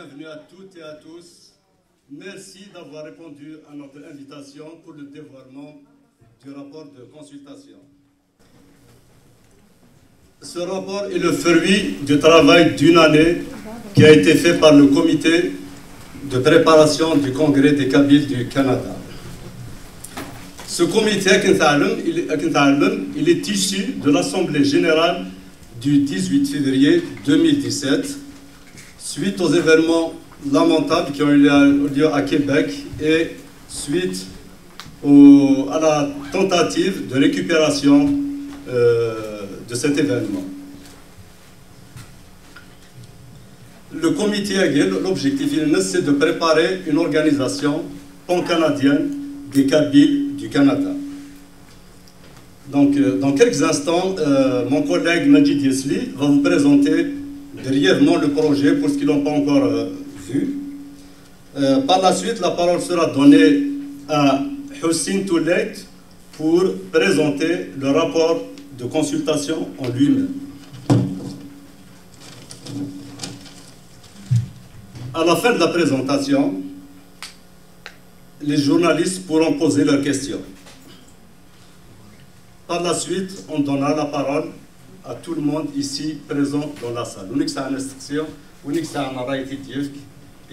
bienvenue à toutes et à tous. Merci d'avoir répondu à notre invitation pour le dévoilement du rapport de consultation. Ce rapport est le fruit du travail d'une année qui a été fait par le comité de préparation du Congrès des Kabyles du Canada. Ce comité, il est issu de l'Assemblée générale du 18 février 2017, suite aux événements lamentables qui ont eu lieu à Québec et suite à la tentative de récupération de cet événement. Le comité AGIL, l'objectif, c'est de préparer une organisation pan-canadienne des Kabyles du Canada. Donc, dans quelques instants, mon collègue Majid Yesli va vous présenter brièvement le projet pour ceux qui ne l'ont pas encore vu. Par la suite, la parole sera donnée à Hussein Touleit pour présenter le rapport de consultation en lui-même. À la fin de la présentation, les journalistes pourront poser leurs questions. Par la suite, on donnera la parole à tout le monde ici présent dans la salle. Il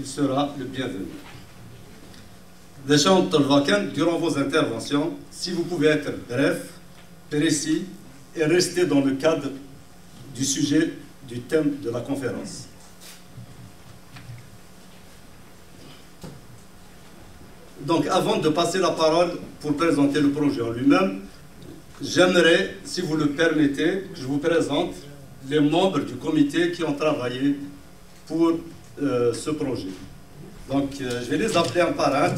sera le bienvenu. Durant vos interventions, si vous pouvez être bref, précis et rester dans le cadre du sujet, du thème de la conférence. Donc, avant de passer la parole pour présenter le projet en lui-même, j'aimerais, si vous le permettez, que je vous présente les membres du comité qui ont travaillé pour ce projet. Donc, je vais les appeler un par un.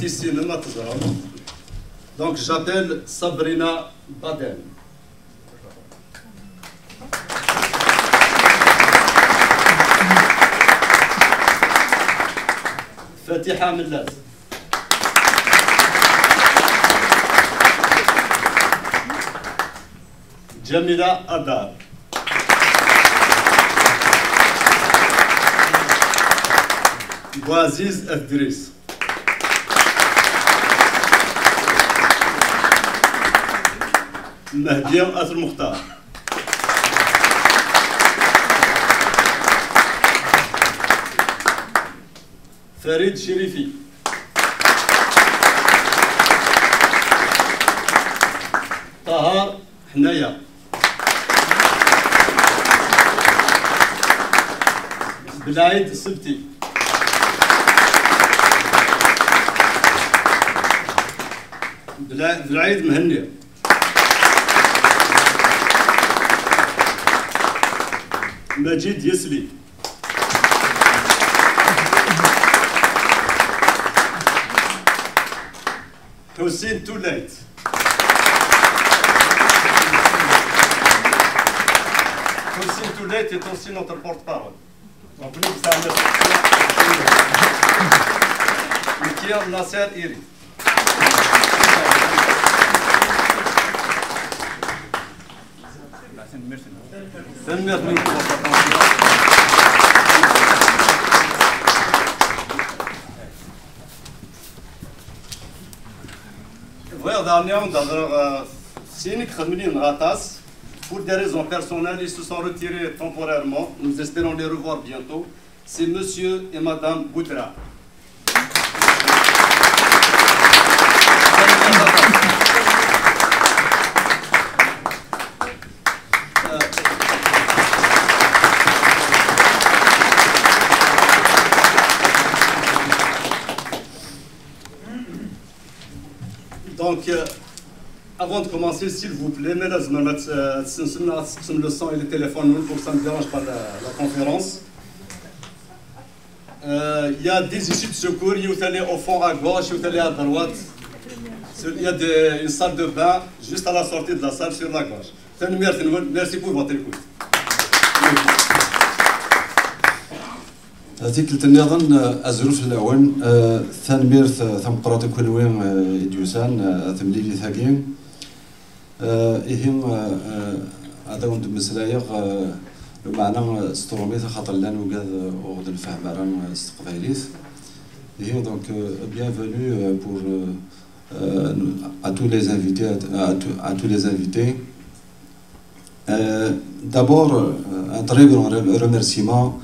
Donc, j'appelle Sabrina Baden. Fatiha Millaz. Jamila Adar. Bouaziz Adris. Mahdiam Asr Mukhtar. Farid Sherifi. Tahar Hnaya. Belaïd Sibti. Belaïd Mhennia. Majid Yesli. Hussein Touleit. Hussein Touleit est aussi notre porte-parole. Donc, nous sommes Mikiel Nasser Iri. Pour des raisons personnelles, ils se sont retirés temporairement. Nous espérons les revoir bientôt. C'est monsieur et madame Boudra. Donc, avant de commencer, s'il vous plaît, mais là, le son et le téléphone pour que ça ne dérange pas la conférence. Il y a des issues de secours, il y a au fond à gauche, il y a à droite. Il y a une salle de bain juste à la sortie de la salle sur la gauche. Merci pour votre écoute. هذيك التنظن أزروف الأول ثانبيرث ثم قرات كلوين إديوسان ثمليلي ثاقين إهم هذا كنت مسلايق معنا ستروميت خاطر لا نوجد أغد الفهم ران استقباليث. Et donc, bienvenue pour, à tous les invités. À tous les invités. D'abord, un très grand remerciement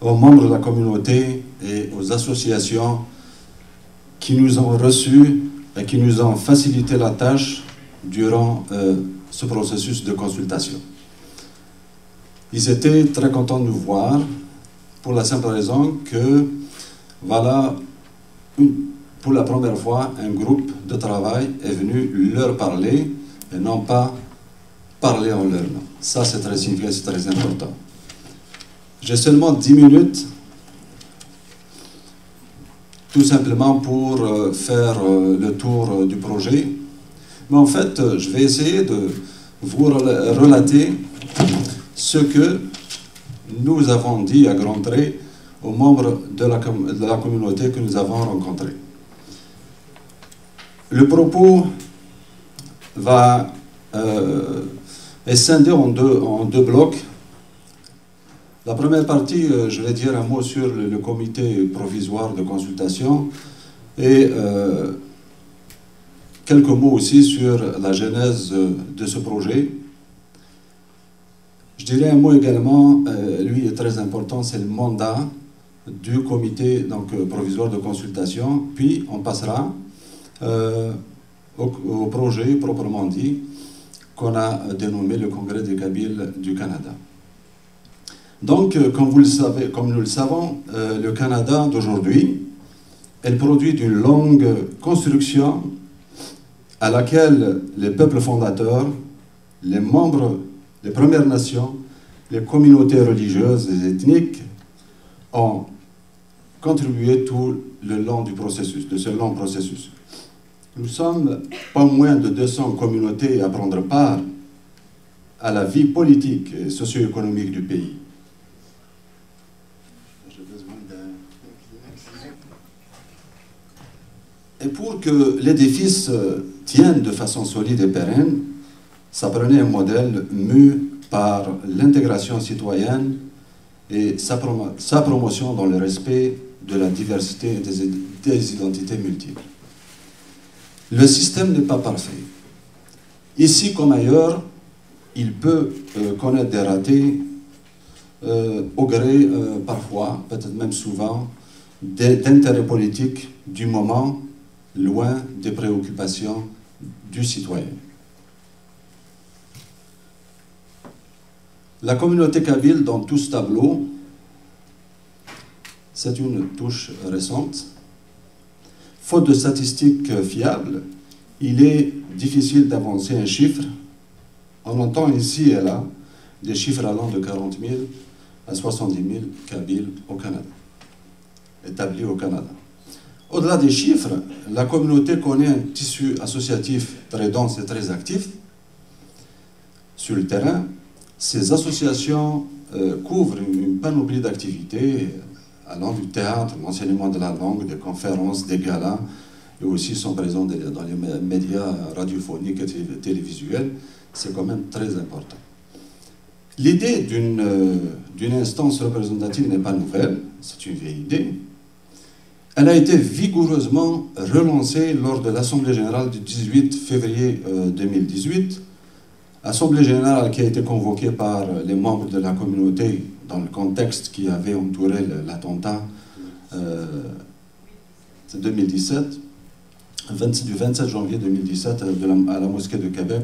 aux membres de la communauté et aux associations qui nous ont reçus et qui nous ont facilité la tâche durant ce processus de consultation. Ils étaient très contents de nous voir pour la simple raison que, voilà, pour la première fois, un groupe de travail est venu leur parler et non pas parler en leur nom. Ça, c'est très significatif, c'est très important. J'ai seulement 10 minutes, tout simplement pour faire le tour du projet. Mais en fait, je vais essayer de vous relater ce que nous avons dit à grands traits aux membres de la communauté que nous avons rencontrés. Le propos va est scindé en deux blocs. La première partie, je vais dire un mot sur le comité provisoire de consultation et quelques mots aussi sur la genèse de ce projet. Je dirais un mot également, lui est très important, c'est le mandat du comité provisoire de consultation, puis on passera au projet proprement dit qu'on a dénommé le Congrès des Kabyles du Canada. Donc, comme nous le savons, le Canada d'aujourd'hui est le produit d'une longue construction à laquelle les peuples fondateurs, les membres des Premières Nations, les communautés religieuses et ethniques ont contribué tout le long du processus, de ce long processus. Nous sommes pas moins de 200 communautés à prendre part à la vie politique et socio-économique du pays. Et pour que l'édifice tienne de façon solide et pérenne, ça prenait un modèle mu par l'intégration citoyenne et sa promotion dans le respect de la diversité et des identités multiples. Le système n'est pas parfait. Ici comme ailleurs, il peut connaître des ratés au gré, parfois, peut-être même souvent, d'intérêts politiques du moment, loin des préoccupations du citoyen. La communauté kabyle dans tout ce tableau, c'est une touche récente. Faute de statistiques fiables, il est difficile d'avancer un chiffre. On entend ici et là des chiffres allant de 40 000 à 70 000 Kabyles au Canada, établis au Canada. Au-delà des chiffres, la communauté connaît un tissu associatif très dense et très actif. Sur le terrain, ces associations couvrent une panoplie d'activités allant du théâtre, l'enseignement de la langue, des conférences, des galas, et aussi sont présents dans les médias radiophoniques et télévisuels. C'est quand même très important. L'idée d'une instance représentative n'est pas nouvelle, c'est une vieille idée. Elle a été vigoureusement relancée lors de l'Assemblée générale du 18 février 2018, Assemblée générale qui a été convoquée par les membres de la communauté dans le contexte qui avait entouré l'attentat de 2017, du 27 janvier 2017 à la mosquée de Québec,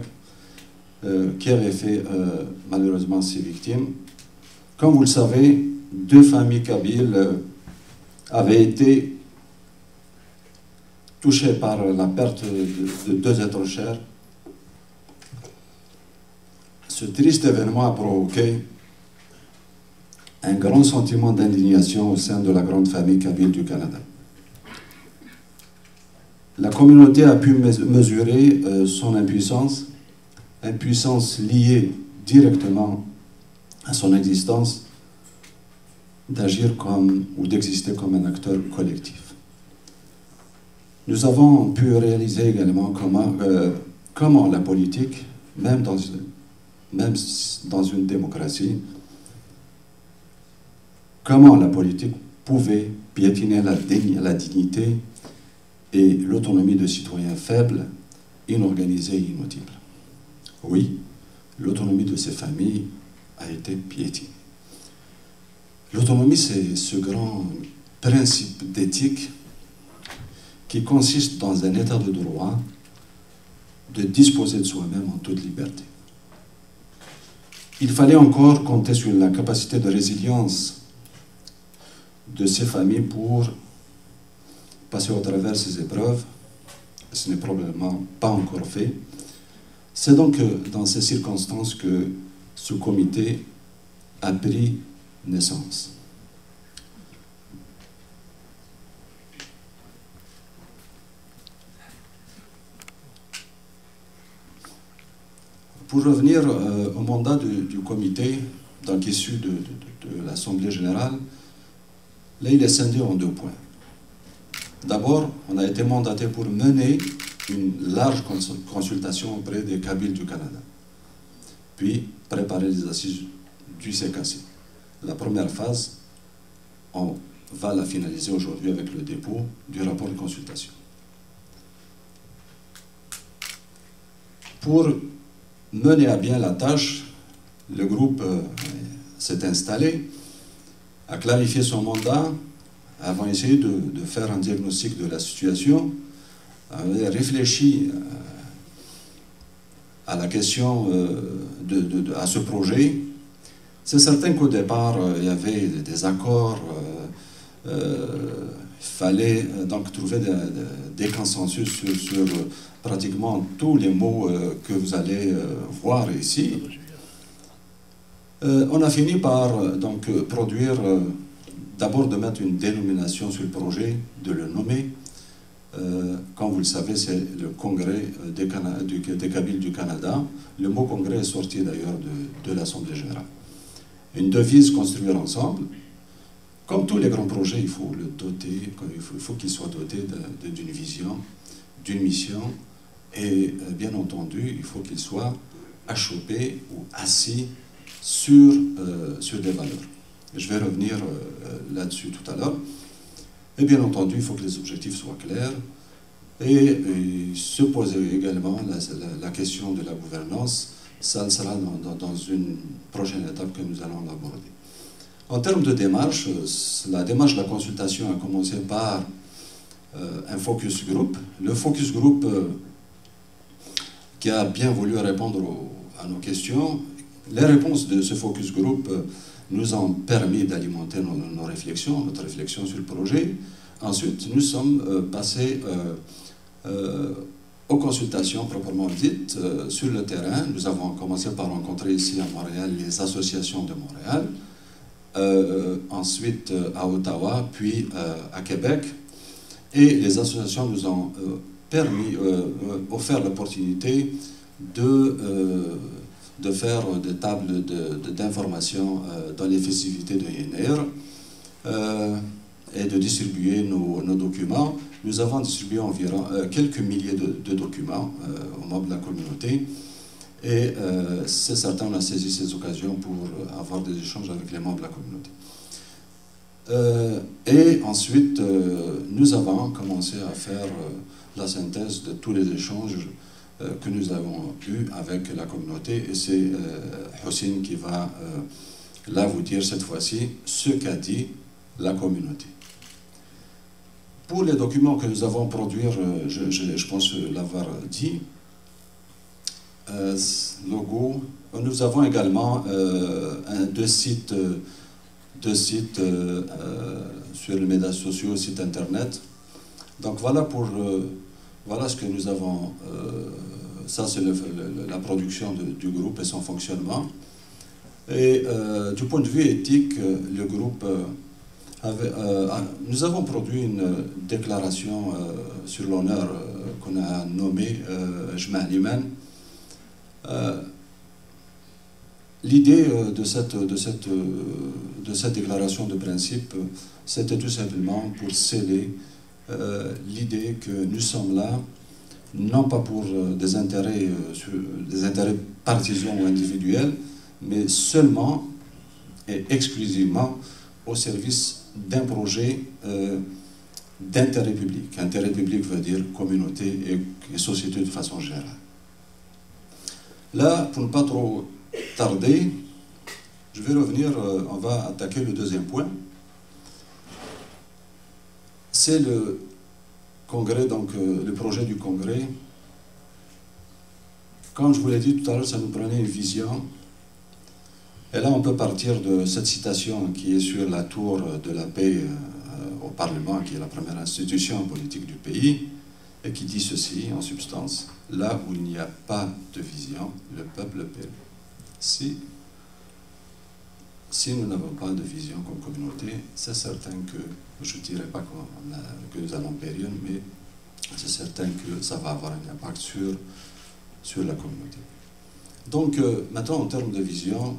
qui avait fait malheureusement 6 victimes. Comme vous le savez, 2 familles kabyles avaient été touchées par la perte de 2 êtres chers. Ce triste événement a provoqué un grand sentiment d'indignation au sein de la grande famille kabyle du Canada. La communauté a pu mesurer son impuissance liée directement à son existence, d'agir comme ou d'exister comme un acteur collectif. Nous avons pu réaliser également comment la politique, même dans une démocratie, comment la politique pouvait piétiner la dignité et l'autonomie de citoyens faibles, inorganisés et inutiles. Oui, l'autonomie de ces familles a été piétinée. L'autonomie, c'est ce grand principe d'éthique qui consiste dans un état de droit de disposer de soi-même en toute liberté. Il fallait encore compter sur la capacité de résilience de ces familles pour passer au travers ces épreuves. Ce n'est probablement pas encore fait. C'est donc dans ces circonstances que ce comité a pris naissance. Pour revenir au mandat du comité, donc issu de l'Assemblée générale, là il est scindé en 2 points. D'abord, on a été mandaté pour mener une large consultation auprès des Kabyles du Canada, puis préparer les assises du CKC. La première phase, on va la finaliser aujourd'hui avec le dépôt du rapport de consultation. Pour mener à bien la tâche, le groupe s'est installé, a clarifié son mandat, avons essayé de faire un diagnostic de la situation, avait réfléchi à la question, à ce projet. C'est certain qu'au départ, il y avait des accords, il fallait donc trouver des consensus sur pratiquement tous les mots que vous allez voir ici. On a fini par donc produire, d'abord de mettre une dénomination sur le projet, de le nommer. Comme vous le savez, c'est le Congrès des Kabyles du Canada. Le mot Congrès est sorti d'ailleurs de l'Assemblée générale. Une devise, construire ensemble. Comme tous les grands projets, il faut le doter, il faut qu'il soit doté d'une vision, d'une mission, et bien entendu, il faut qu'il soit achoppé ou assis sur des valeurs. Je vais revenir là-dessus tout à l'heure. Et bien entendu, il faut que les objectifs soient clairs. Et se poser également la question de la gouvernance. Ça sera dans une prochaine étape que nous allons aborder. En termes de démarche, la démarche de la consultation a commencé par un focus group. Le focus group qui a bien voulu répondre à nos questions. Les réponses de ce focus group nous ont permis d'alimenter notre réflexion sur le projet. Ensuite, nous sommes passés aux consultations proprement dites sur le terrain. Nous avons commencé par rencontrer ici à Montréal les associations de Montréal, ensuite à Ottawa, puis à Québec. Et les associations nous ont offert l'opportunité de faire des tables d'information dans les festivités de INR et de distribuer nos documents. Nous avons distribué environ quelques milliers de documents aux membres de la communauté. Et c'est certain, on a saisi ces occasions pour avoir des échanges avec les membres de la communauté. Et ensuite, nous avons commencé à faire la synthèse de tous les échanges que nous avons eus avec la communauté. Et c'est Hossein qui va là vous dire cette fois-ci ce qu'a dit la communauté. Pour les documents que nous avons produits, je pense l'avoir dit, logo, nous avons également deux sites sur les médias sociaux, sites internet. Donc voilà voilà ce que nous avons. Ça c'est la production du groupe et son fonctionnement. Et du point de vue éthique, le groupe nous avons produit une déclaration sur l'honneur qu'on a nommée Jma' Liman. L'idée de cette déclaration de principe, c'était tout simplement pour sceller l'idée que nous sommes là, non pas pour des intérêts partisans ou individuels, mais seulement et exclusivement au service d'un projet d'intérêt public. Intérêt public veut dire communauté et société de façon générale. Là, pour ne pas trop tarder, je vais revenir, on va attaquer le deuxième point. C'est le congrès, donc le projet du congrès. Comme je vous l'ai dit tout à l'heure, ça nous prenait une vision. Et là, on peut partir de cette citation qui est sur la tour de la paix au Parlement, qui est la première institution politique du pays, et qui dit ceci, en substance: là où il n'y a pas de vision, le peuple périt. Si nous n'avons pas de vision comme communauté, c'est certain que, je ne dirais pas que nous allons périr, mais c'est certain que ça va avoir un impact sur la communauté. Donc, maintenant, en termes de vision,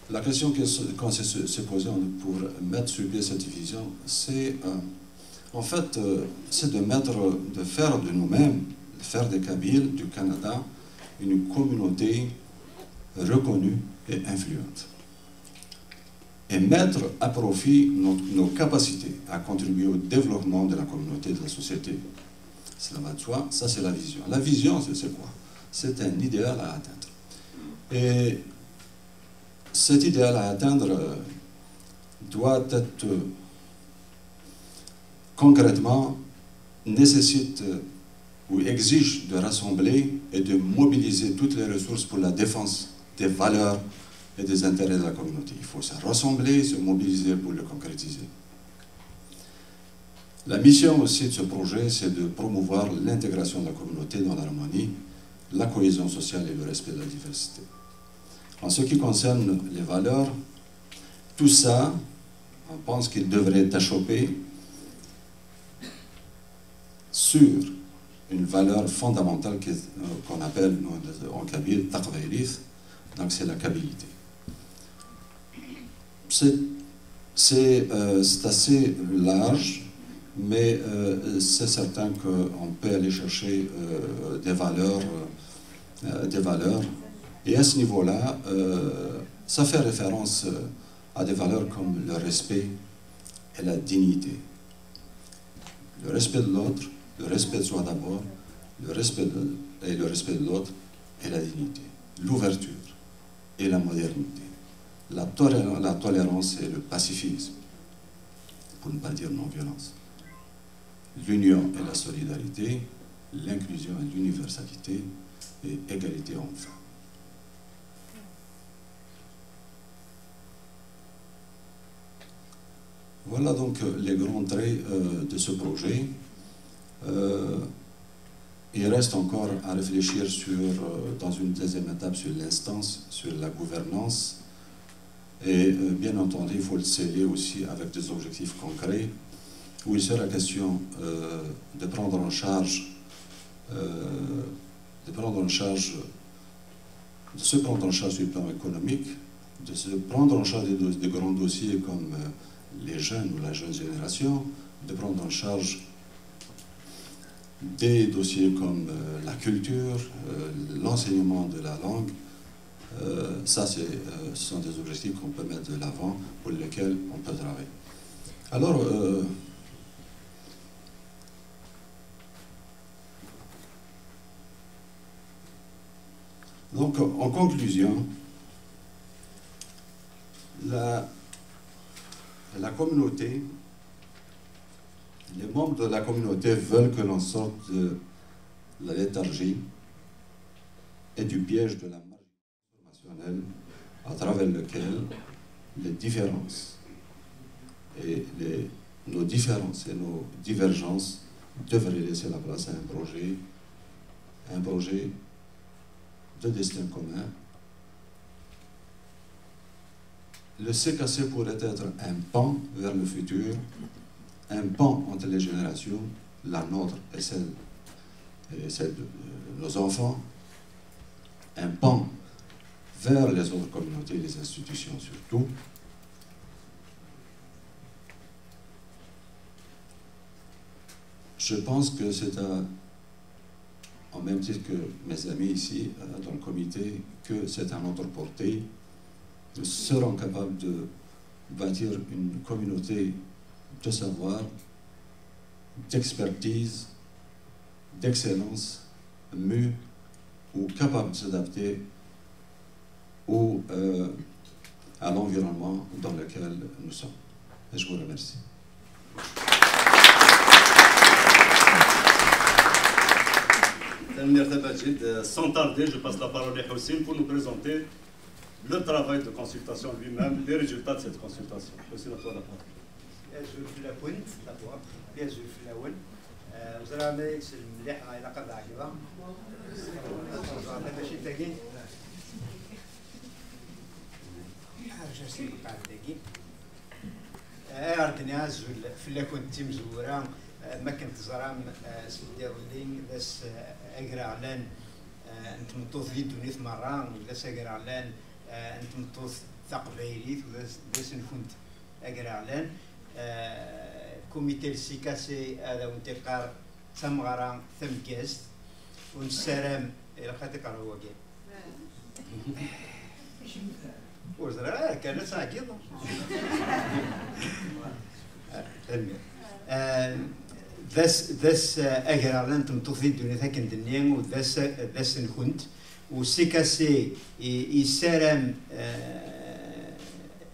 la question qu'on s'est posée pour mettre sur pied cette vision, c'est en fait, c'est de faire de nous-mêmes, faire des Kabyles, du Canada, une communauté reconnue et influente. Et mettre à profit nos capacités à contribuer au développement de la communauté, de la société. Cela va de soi, ça c'est la vision. La vision, c'est quoi? C'est un idéal à atteindre. Et cet idéal à atteindre doit être concrètement nécessite ou exige de rassembler et de mobiliser toutes les ressources pour la défense des valeurs et des intérêts de la communauté. Il faut se rassembler, se mobiliser pour le concrétiser. La mission aussi de ce projet, c'est de promouvoir l'intégration de la communauté dans l'harmonie, la cohésion sociale et le respect de la diversité. En ce qui concerne les valeurs, tout ça, on pense qu'il devrait achopper sur une valeur fondamentale qu'on appelle en kabyle taqwaïlith, donc c'est la kabilité. C'est assez large, mais c'est certain qu'on peut aller chercher des valeurs. Et à ce niveau-là, ça fait référence à des valeurs comme le respect et la dignité. Le respect de l'autre, le respect de soi d'abord, le respect de l'autre et la dignité. L'ouverture et la modernité. La tolérance et le pacifisme, pour ne pas dire non-violence. L'union et la solidarité, l'inclusion et l'universalité, et égalité homme-femme. Voilà donc les grands traits de ce projet. Il reste encore à réfléchir dans une deuxième étape sur l'instance, sur la gouvernance. Et bien entendu, il faut le sceller aussi avec des objectifs concrets, où il sera question de prendre en charge sur le plan économique, de se prendre en charge des grands dossiers comme les jeunes ou la jeune génération, de prendre en charge des dossiers comme la culture, l'enseignement de la langue. Ça, ce sont des objectifs qu'on peut mettre de l'avant, pour lesquels on peut travailler. Alors, donc, en conclusion, la communauté, les membres de la communauté veulent que l'on sorte de la léthargie et du piège de la marge informationnelle à travers lequel les différences et nos différences et nos divergences devraient laisser la place à un projet de destin commun. Le CKC pourrait être un pan vers le futur, un pan entre les générations, la nôtre et celle de nos enfants, un pan vers les autres communautés, les institutions surtout. Je pense que c'est en même titre que mes amis ici, dans le comité, que c'est à notre portée. Nous serons capables bâtir une communauté de savoir, d'expertise, d'excellence, mûre ou capable de s'adapter à l'environnement dans lequel nous sommes. Et je vous remercie. Sans tarder, je passe la parole à Houssine pour nous présenter le travail de consultation lui-même, les résultats de cette consultation. Houssine, à toi la parole. أردنا زول في اللي كنت مزورة ما كنت زرام سدير لين بس أقرأ علان أنت مطوث لي دونيث مرة بس أقرأ علان أنت مطوث ثقبيليت بس كنت أقرأ علان كوميتي السيكاسي هذا وانتقار ثمغرة ثم جاست ونسلام إلى خاطر هو جاي وزرا كانت ساكتة ذس أجر لانتم تفيدون ذاك الدنيا وذس نكنت وسيكاسي يسالم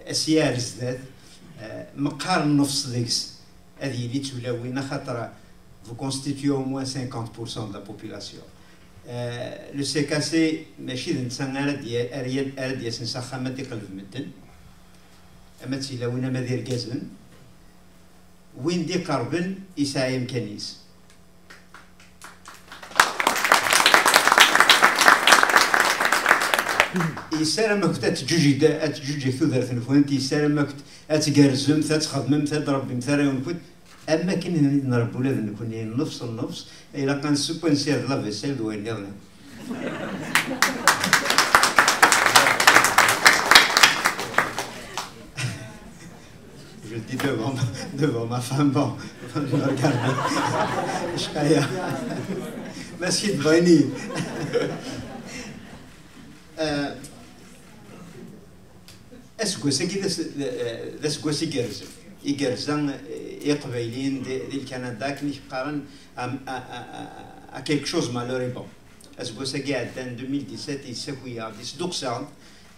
أسيار زداد مقارن نفس ديكس هذه اللي تولوينا خاطر vous constituez au moins 50% de la population. Le CKC ماشي الانسان اريد يسنسا خامات يقلب مدن اما تيلاوينا ما دير كازن وين دي قربن يسعى امكانيس يسال ما كنت تجوجي ثوثرث نفونت يسال ما كنت اتقرزم تخدمم تضرب مثلا ونكون اما كنا نربوا ولاد نكون نفس النفس الى كان سوبر نسير لا فيسيل دوين يلا je le dis devant ma femme bon je me regarde شقايا ماشي تبغيني اسكوسي كي اسكوسي كيرز يقرزن يقبيلين ديال كندا كني قارن à quelque chose malheureux bon اسكوسي قاعد en 2017 يسوي دي صدوقسان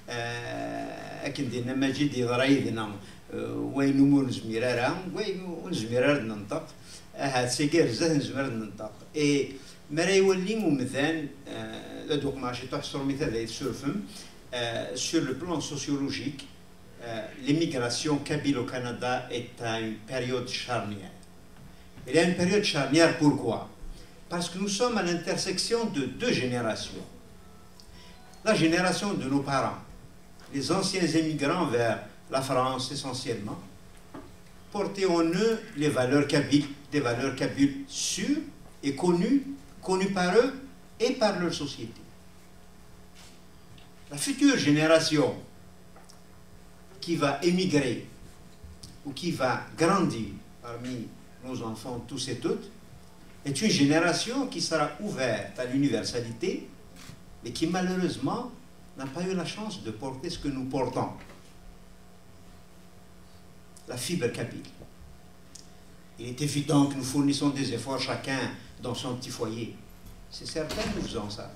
اكن دينا ماجد يضرايدنا وين نمر زميرارا وين زميرار ننطق هاد سيكير زاه نزمر ننطق اي مرا يولي مثلا دوك ماشي تحصر مثال يتسرفم sur le plan sociologique l'immigration kabyle au Canada est à une période charnière. Il y a une période charnière pourquoi? Parce que nous sommes à l'intersection de deux générations. La génération de nos parents, les anciens émigrants vers la France essentiellement, portaient en eux les valeurs kabyles, des valeurs kabyles sûres et connues par eux et par leur société. La future génération qui va émigrer ou qui va grandir parmi nos enfants tous et toutes est une génération qui sera ouverte à l'universalité mais qui malheureusement n'a pas eu la chance de porter ce que nous portons. La fibre kabyle. Il est évident que nous fournissons des efforts chacun dans son petit foyer. C'est certain que nous faisons ça.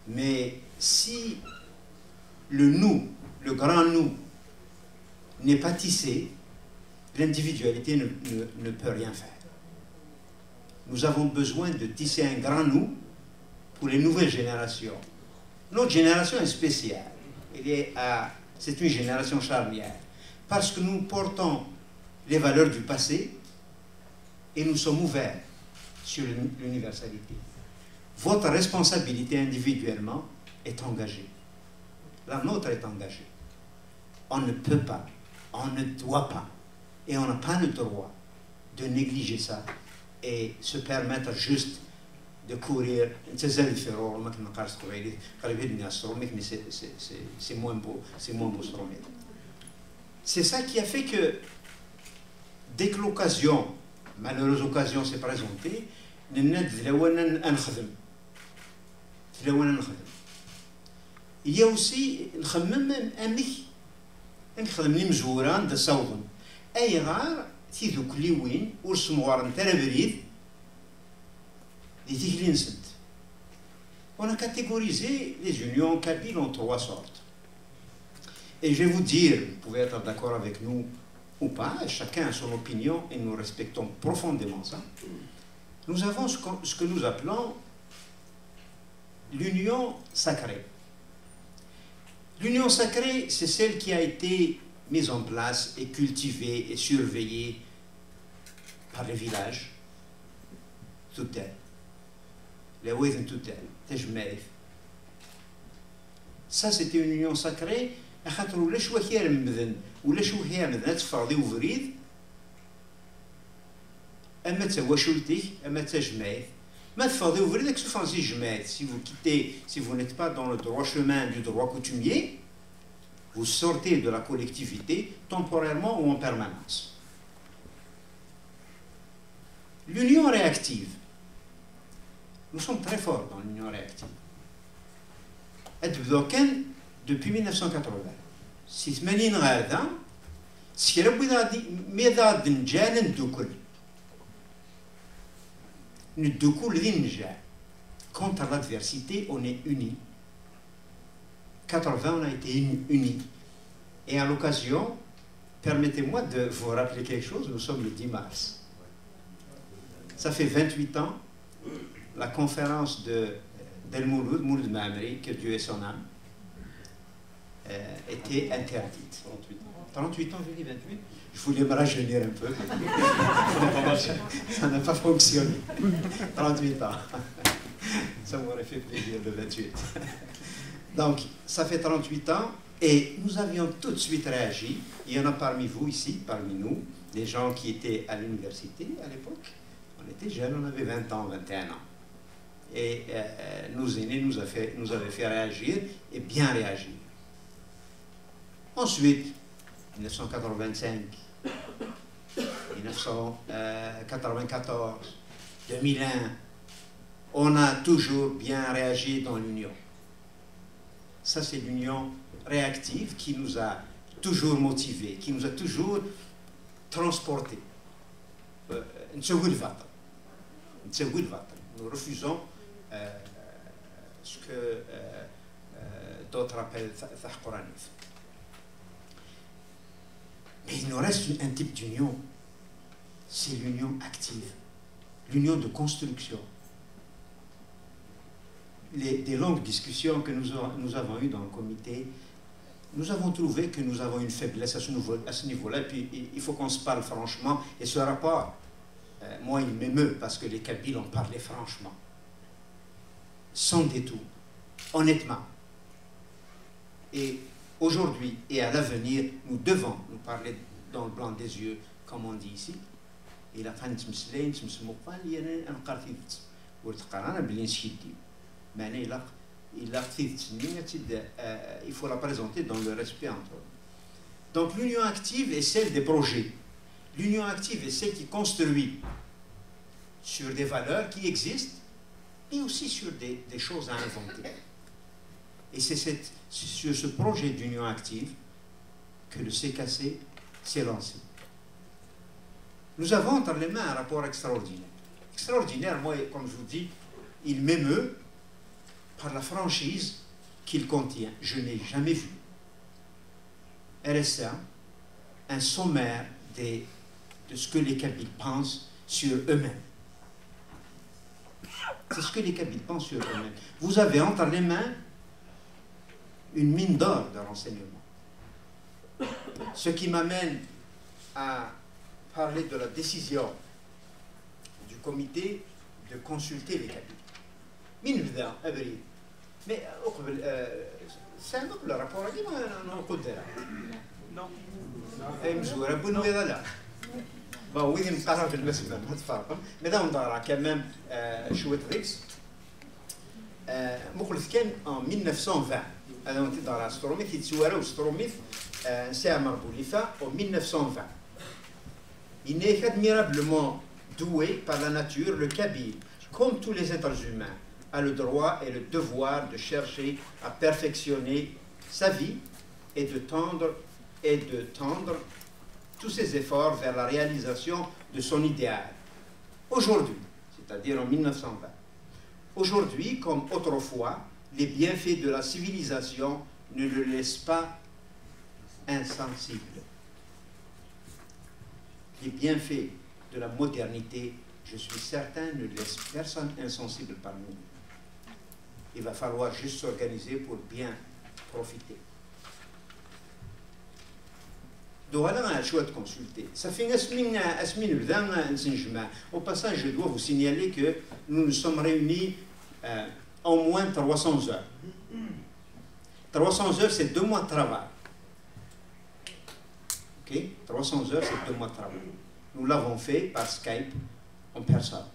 Mais si le nous, le grand nous, n'est pas tissé, l'individualité ne peut rien faire. Nous avons besoin de tisser un grand nous pour les nouvelles générations. Notre génération est spéciale. C'est une génération charnière. Parce que nous portons les valeurs du passé et nous sommes ouverts sur l'universalité. Votre responsabilité individuellement est engagée. La nôtre est engagée. On ne peut pas, on ne doit pas, et on n'a pas le droit de négliger ça et se permettre juste de courir. C'est moins beau, c'est ça qui a fait que dès que l'occasion, malheureuse occasion s'est présentée, il y a aussi نخدم لي مزوران دا صوضن أي غار تيذوك ليوين ورسموارن ترى بريد دي تيجلين سنت. On a catégorisé les unions kabyles en 3 sortes. Et je vais vous dire, vous pouvez être d'accord avec nous ou pas, chacun a son opinion et nous respectons profondément ça. Nous avons ce que nous appelons l'union sacrée. L'union sacrée, c'est celle qui a été mise en place et cultivée et surveillée par les villages, tout est. Les Within tout est. Ça, c'était une union sacrée. خاطر ولا شو هي المذن ولا شو هي مذن تفرضي وفريد اما تواشلتك اما تجمعت ما تفرضي وفريدك سوف انزي جمعت. Si vous quittez, si vous n'êtes pas dans le droit chemin du droit coutumier, vous sortez de la collectivité temporairement ou en permanence. L'union réactive. Nous sommes très forts dans l'union réactive. Depuis 1980. Si 80 غادا سكرا ميضاد نجانا ندوكل ذي النجاح. Contre l'adversité, on est unis. 80, on a été unis. Et à l'occasion, permettez-moi de vous rappeler quelque chose, nous sommes le 10 mars. Ça fait 28 ans, la conférence d'El Mouloud, Mouloud Mamri, que Dieu ait son âme, était interdite. 38 ans, je dis 28. Je voulais me rajeunir un peu. Ça n'a pas fonctionné. 38 ans. Ça m'aurait fait plaisir de 28. Donc, ça fait 38 ans et nous avions tout de suite réagi. Il y en a parmi vous ici, parmi nous, des gens qui étaient à l'université à l'époque. On était jeunes, on avait 20 ans, 21 ans. Et nos aînés nous avaient fait réagir et bien réagir. Ensuite, 1985, 1994, 2001, on a toujours bien réagi dans l'union. Ça, c'est l'union réactive qui nous a toujours motivés, qui nous a toujours transportés. Nous refusons ce que d'autres appellent Thahkoranif. Mais il nous reste un type d'union, c'est l'union active, l'union de construction. Des longues discussions que nous avons eues dans le comité, nous avons trouvé que nous avons une faiblesse à ce niveau-là, et puis il faut qu'on se parle franchement, et ce rapport, moi il m'émeut parce que les Kabyles ont parlé franchement, sans détour, honnêtement. Et aujourd'hui et à l'avenir, nous devons nous parler dans le blanc des yeux, comme on dit ici. Il faut la présenter dans le respect entre eux. Donc l'union active est celle des projets. L'union active est celle qui construit sur des valeurs qui existent, mais aussi sur des choses à inventer. Et c'est sur ce projet d'union active que le CKC s'est lancé. Nous avons entre les mains un rapport extraordinaire. Extraordinaire, moi, comme je vous dis, il m'émeut par la franchise qu'il contient. Je n'ai jamais vu RSA, un sommaire de ce que les Kabyles pensent sur eux-mêmes. C'est ce que les Kabyles pensent sur eux-mêmes. Vous avez entre les mains une mine d'or de renseignements. Ce qui m'amène à parler de la décision du comité de consulter les Kabyles. Min bda abril. Mais c'est un peu le rapport à dire non قدرة. Non. أي مزورة بنوية لا. Bon, oui, il me parle de l'Espagne, pas de farce. Mais là, on aura quand même chouette risque. مخلص كان en 1920. أنا كنت dans l'Astromith, il s'ourait au Stromith, c'est à Marboulifa, en 1920. Il est admirablement doué par la nature, le Kabyle, comme tous les êtres humains, a le droit et le devoir de chercher à perfectionner sa vie et de tendre est de tendre tous ses efforts vers la réalisation de son idéal. Aujourd'hui, c'est-à-dire en 1920, aujourd'hui comme autrefois, les bienfaits de la civilisation ne le laissent pas insensible. Les bienfaits de la modernité, je suis certain, ne laissent personne insensible parmi nous. Il va falloir juste s'organiser pour bien profiter. Donc voilà un choix de consulter. Ça fait une semaine, au passage, je dois vous signaler que nous nous sommes réunis en moins de 300 heures. 300 heures, c'est 2 mois de travail. Ok? 300 heures, c'est 2 mois de travail. Nous l'avons fait par Skype en personne.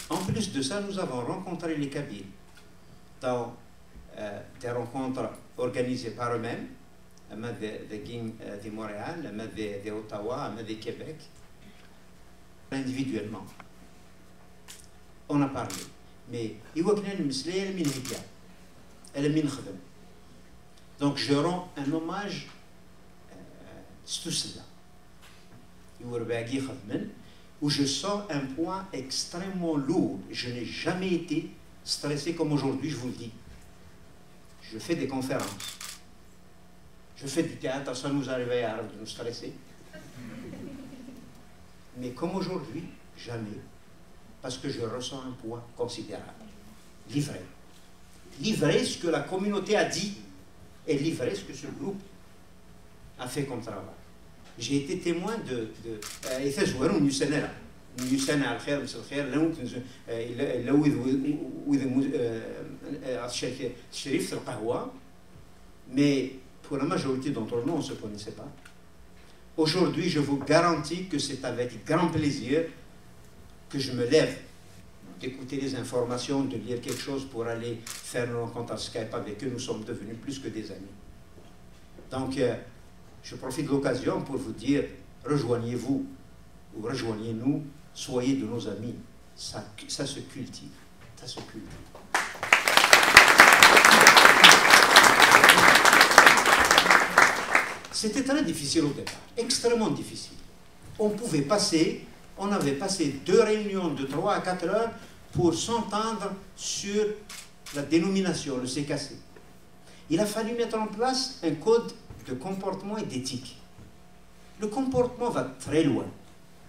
En plus de ça, nous avons rencontré les Kabyles dans des rencontres organisées par eux-mêmes, de Montréal, de Ottawa, de Québec, individuellement. On a parlé. Mais donc je rends un hommage à tout cela. Où je sens un point extrêmement lourd. Je n'ai jamais été stressé comme aujourd'hui, je vous le dis. Je fais des conférences. Je fais du théâtre, ça nous arrive à nous stresser. Mais comme aujourd'hui, jamais. Parce que je ressens un poids considérable. Livré. Livrer ce que la communauté a dit et livrer ce que ce groupe a fait comme travail. J'ai été témoin de mais pour la majorité d'entre nous, on ne se connaissait pas. Aujourd'hui, je vous garantis que c'est avec grand plaisir que je me lève d'écouter les informations, de lire quelque chose pour aller faire une rencontre à Skype avec eux. Nous sommes devenus plus que des amis. Donc, je profite de l'occasion pour vous dire, rejoignez-vous ou rejoignez-nous, soyez de nos amis. Ça se cultive. Ça se cultive. C'était très difficile au départ, extrêmement difficile. On avait passé 2 réunions de 3 à 4 heures pour s'entendre sur la dénomination, le CKC. Il a fallu mettre en place un code de comportement et d'éthique. Le comportement va très loin.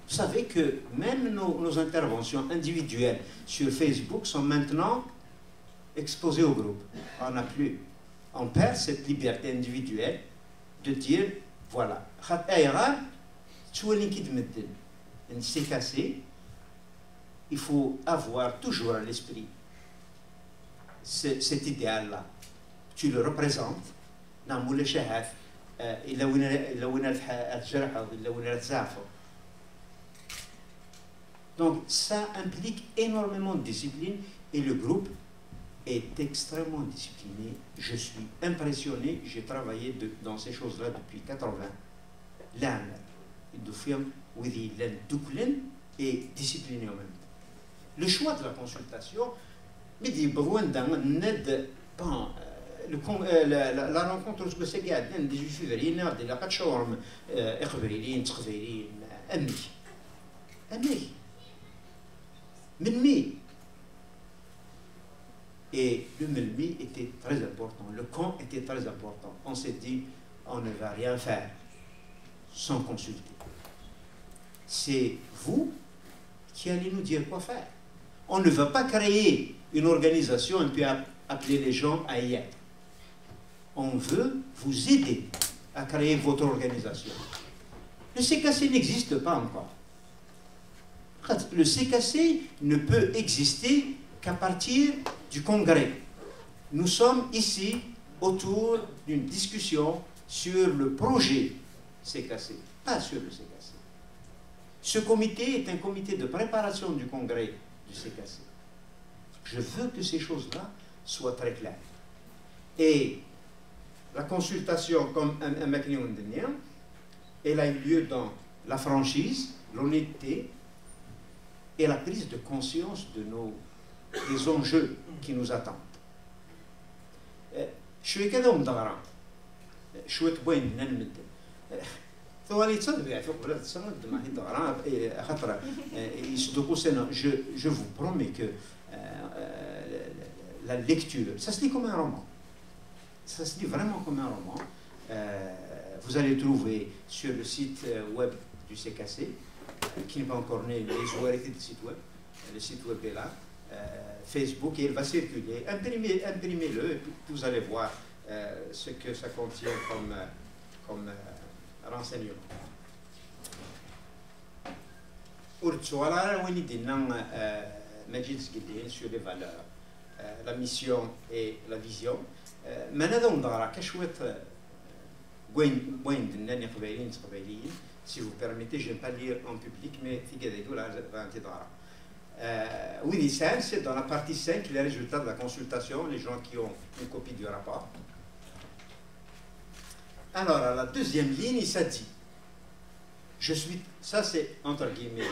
Vous savez que même nos interventions individuelles sur Facebook sont maintenant exposées au groupe. On perd cette liberté individuelle de dire, voilà, il faut avoir toujours à l'esprit cet idéal-là. Tu le représentes, donc ça implique énormément de discipline et le groupe est extrêmement discipliné. Je suis impressionné, j'ai travaillé dans ces choses-là depuis 80. L'âme, et discipliné en même temps. Le choix de la consultation, mais il y a besoin d'un aide. La rencontre que c'est qu'il 18 février, il y a pas de charme, et le melmi était très important, le camp était très important. On s'est dit, on ne va rien faire sans consulter. C'est vous qui allez nous dire quoi faire. On ne va pas créer une organisation et puis appeler les gens à y être. On veut vous aider à créer votre organisation. Le CKC n'existe pas encore. Le CKC ne peut exister qu'à partir du congrès. Nous sommes ici autour d'une discussion sur le projet CKC, pas sur le CKC. Ce comité est un comité de préparation du congrès du CKC. Je veux que ces choses-là soient très claires. Et la consultation, comme un McNeil, elle a eu lieu dans la franchise, l'honnêteté et la prise de conscience des enjeux qui nous attendent. Je suis كده ومدغران شوية بوين نلمد je vous promets que la lecture, ça se lit comme un roman. Ça se lit vraiment comme un roman. Vous allez trouver sur le site web du CKC, qui n'est pas encore né, mais ils ont arrêté le site web. Le site web est là. Facebook, et il va circuler. Imprimez-le, et puis vous allez voir ce que ça contient comme renseignement. Sur les valeurs, la mission et la vision. Si vous permettez, je ne vais pas lire en public, mais oui, c'est dans la partie 5, les résultats de la consultation, les gens qui ont une copie du rapport. Alors, à la deuxième ligne, ça dit, je suis, ça c'est entre guillemets,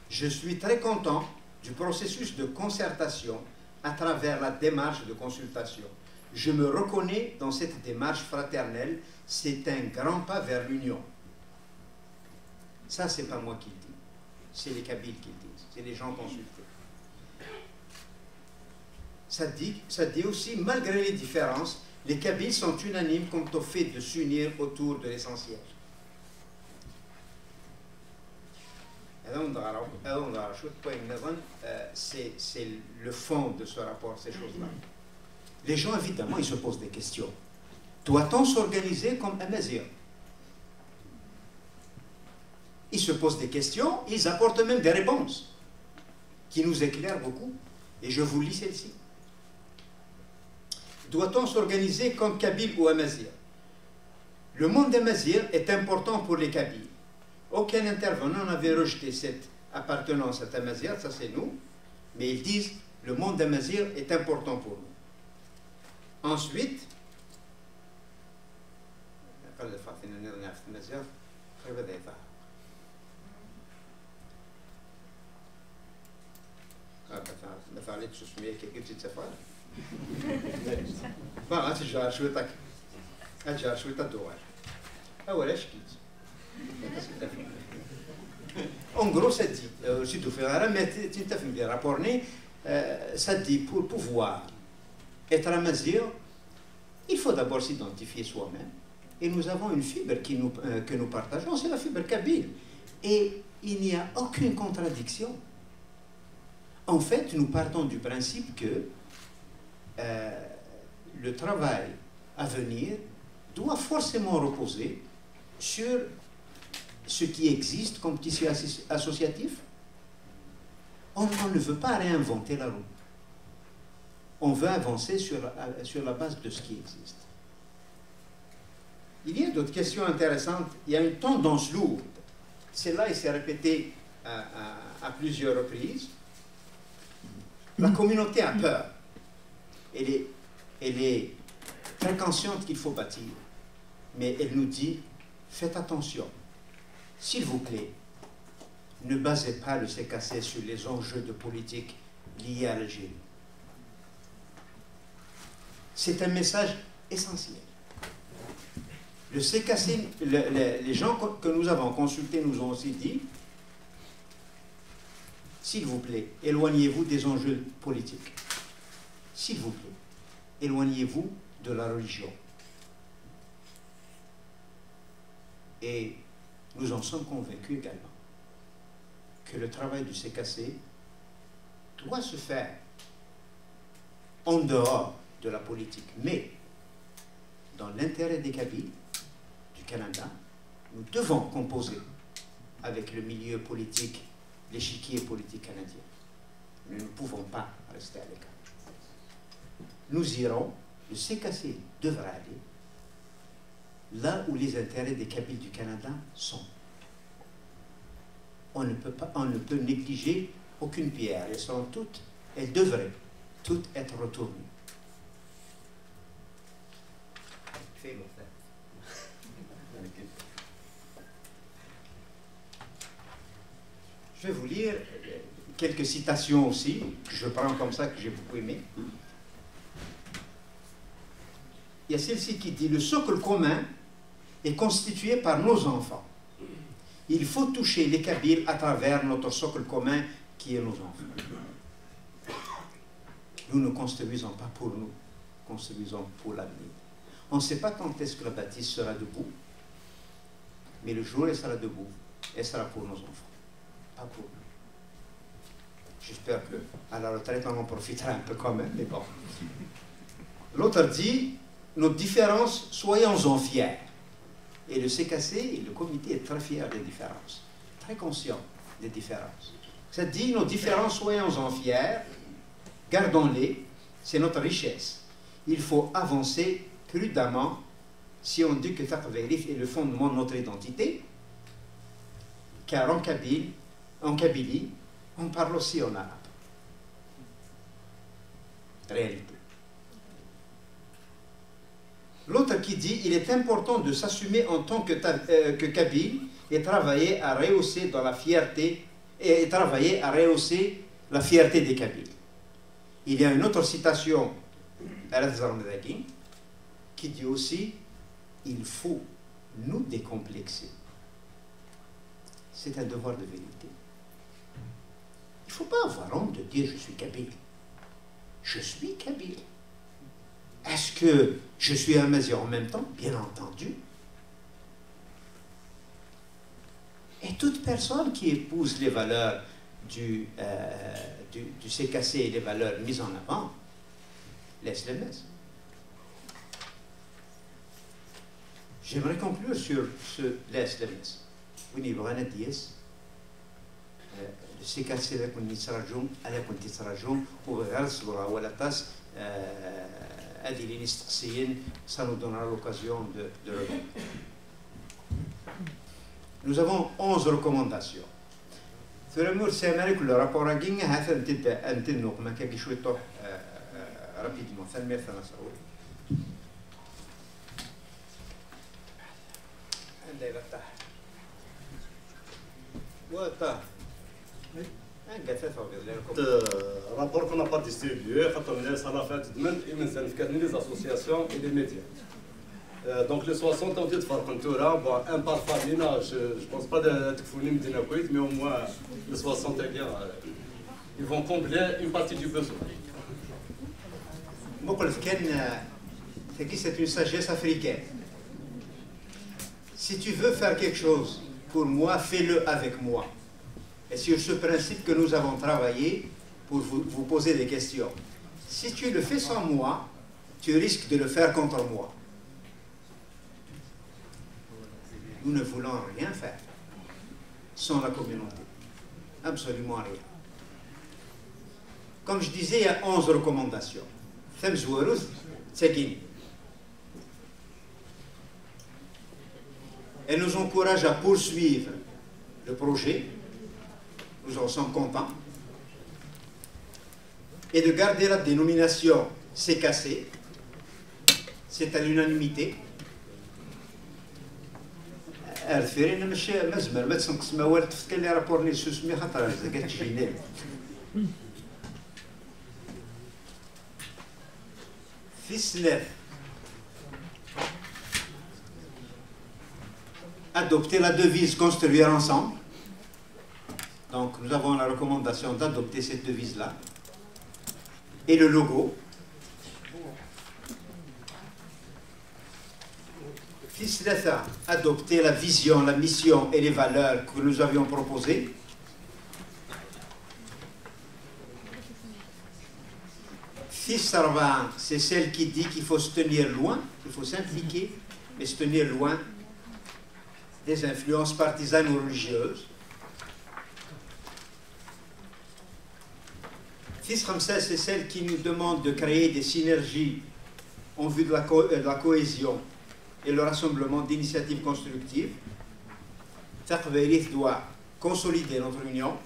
je suis très content du processus de concertation à travers la démarche de consultation. Je me reconnais dans cette démarche fraternelle, c'est un grand pas vers l'union. Ça, c'est pas moi qui le dis, c'est les Kabyles qui le disent, c'est les gens consultés. Ça dit aussi, malgré les différences, les Kabyles sont unanimes quant au fait de s'unir autour de l'essentiel. C'est le fond de ce rapport, ces choses-là. Les gens, évidemment, ils se posent des questions. Doit-on s'organiser comme Amazigh? Ils se posent des questions, ils apportent même des réponses qui nous éclairent beaucoup. Et je vous lis celle-ci. Doit-on s'organiser comme Kabyle ou Amazigh? Le monde Amazigh est important pour les Kabyles. Aucun intervenant n'avait rejeté cette appartenance à Amazigh, ça c'est nous, mais ils disent le monde Amazigh est important pour nous. Ensuite, en gros, ça dit, ça dit, pour pouvoir être Amazigh, il faut d'abord s'identifier soi-même. Et nous avons une fibre que nous partageons, c'est la fibre kabyle. Et il n'y a aucune contradiction. En fait, nous partons du principe que le travail à venir doit forcément reposer sur ce qui existe comme tissu associatif. On ne veut pas réinventer la roue. On veut avancer sur la base de ce qui existe. Il y a d'autres questions intéressantes. Il y a une tendance lourde. Celle-là, il s'est répété à plusieurs reprises. La communauté a peur. Elle est très consciente qu'il faut bâtir. Mais elle nous dit, faites attention. S'il vous plaît, ne basez pas le CKC sur les enjeux de politique liés à l'Algérie. C'est un message essentiel. Le CKC, les gens que nous avons consultés nous ont aussi dit, s'il vous plaît, éloignez-vous des enjeux politiques. S'il vous plaît, éloignez-vous de la religion. Et nous en sommes convaincus également que le travail du CKC doit se faire en dehors de la politique, mais dans l'intérêt des Kabyles, du Canada, nous devons composer avec le milieu politique, l'échiquier politique canadien. Nous ne pouvons pas rester à l'écart. Nous irons, le CKC devra aller là où les intérêts des Kabyles du Canada sont. On ne peut négliger aucune pierre. Elles devraient toutes être retournées. Je vais vous lire quelques citations aussi, que je prends comme ça, que j'ai beaucoup aimé. il y a celle-ci qui dit le socle commun est constitué par nos enfants. Il faut toucher les Kabyles à travers notre socle commun qui est nos enfants. Nous ne construisons pas pour nous, construisons pour l'avenir. On ne sait pas quand est-ce que la bâtisse sera debout, mais le jour elle sera debout, elle sera pour nos enfants, pas pour nous. J'espère qu'à la retraite on en profitera un peu quand même, mais bon. L'autre dit, nos différences, soyons-en fiers. Et le CKC, le comité est très fier des différences, très conscient des différences. Ça dit, nos différences, soyons-en fiers, gardons-les, c'est notre richesse. Il faut avancer prudemment si on dit que Taqvérif est le fondement de notre identité, car en Kabylie, on parle aussi en arabe. Réalité. L'autre qui dit il est important de s'assumer en tant que Kabyle et travailler à rehausser dans la fierté et travailler à rehausser la fierté des Kabyles. Il y a une autre citation qui dit aussi il faut nous décomplexer. C'est un devoir de vérité. Il ne faut pas avoir honte de dire je suis Kabyle. Je suis Kabyle. Est-ce que je suis Amazigh en même temps? Bien entendu. Et toute personne qui épouse les valeurs du CKC et les valeurs mises en avant, laisse les messes. J'aimerais conclure sur ce laisse les messes. Oui, le CKC avec une nisrajum, avec une tisrajum, ou ça nous donnera l'occasion de revenir. Nous avons 11 recommandations. Rapidement, le rapport qu'on n'a pas distribué, les associations et les médias. Donc les 60 ont été un par famille, je ne pense pas de mais au moins les 60 ils vont combler une partie du besoin. C'est une sagesse africaine. Si tu veux faire quelque chose pour moi, fais-le avec moi. Et sur ce principe que nous avons travaillé pour vous poser des questions. Si tu le fais sans moi, tu risques de le faire contre moi. Nous ne voulons rien faire sans la communauté. Absolument rien. Comme je disais, il y a 11 recommandations. Elle nous encourage à poursuivre le projet. Nous en sommes contents. Et de garder la dénomination CKC. C'est à l'unanimité. Adopter la devise construire ensemble. Donc nous avons la recommandation d'adopter cette devise-là. Et le logo. Adopter la vision, la mission et les valeurs que nous avions proposées. C'est celle qui dit qu'il faut se tenir loin, qu'il faut s'impliquer, mais se tenir loin des influences partisanes ou religieuses. C'est celle qui nous demande de créer des synergies en vue de la cohésion et le rassemblement d'initiatives constructives. Taqvérif doit consolider notre union.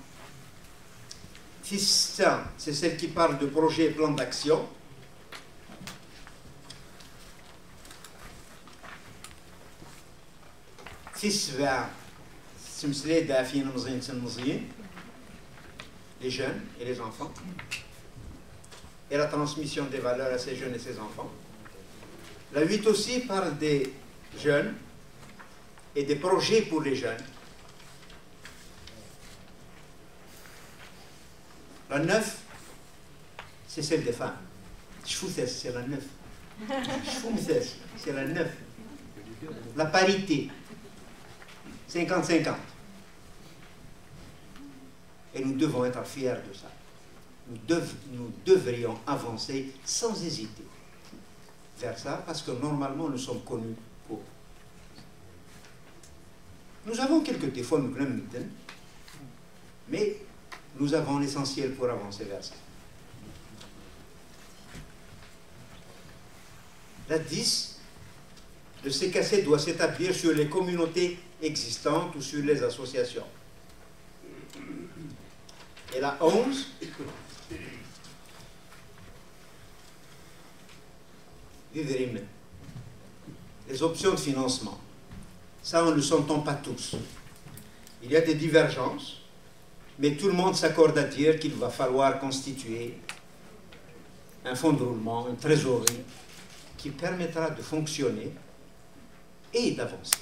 C'est celle qui parle de projets et plans d'action. Les jeunes et les enfants, et la transmission des valeurs à ces jeunes et ces enfants. La 8 aussi parle des jeunes et des projets pour les jeunes. La 9, c'est celle des femmes. C'est la 9. C'est la 9. La parité. 50-50. Et nous devons être fiers de ça. Nous devrions avancer sans hésiter vers ça, parce que normalement nous sommes connus pour. Nous avons quelques défauts, mais nous avons l'essentiel pour avancer vers ça. La 10, le CKC doit s'établir sur les communautés existantes ou sur les associations. Et la 11, les options de financement. Ça, on ne le s'entend pas tous. Il y a des divergences, mais tout le monde s'accorde à dire qu'il va falloir constituer un fonds de roulement, une trésorerie, qui permettra de fonctionner et d'avancer.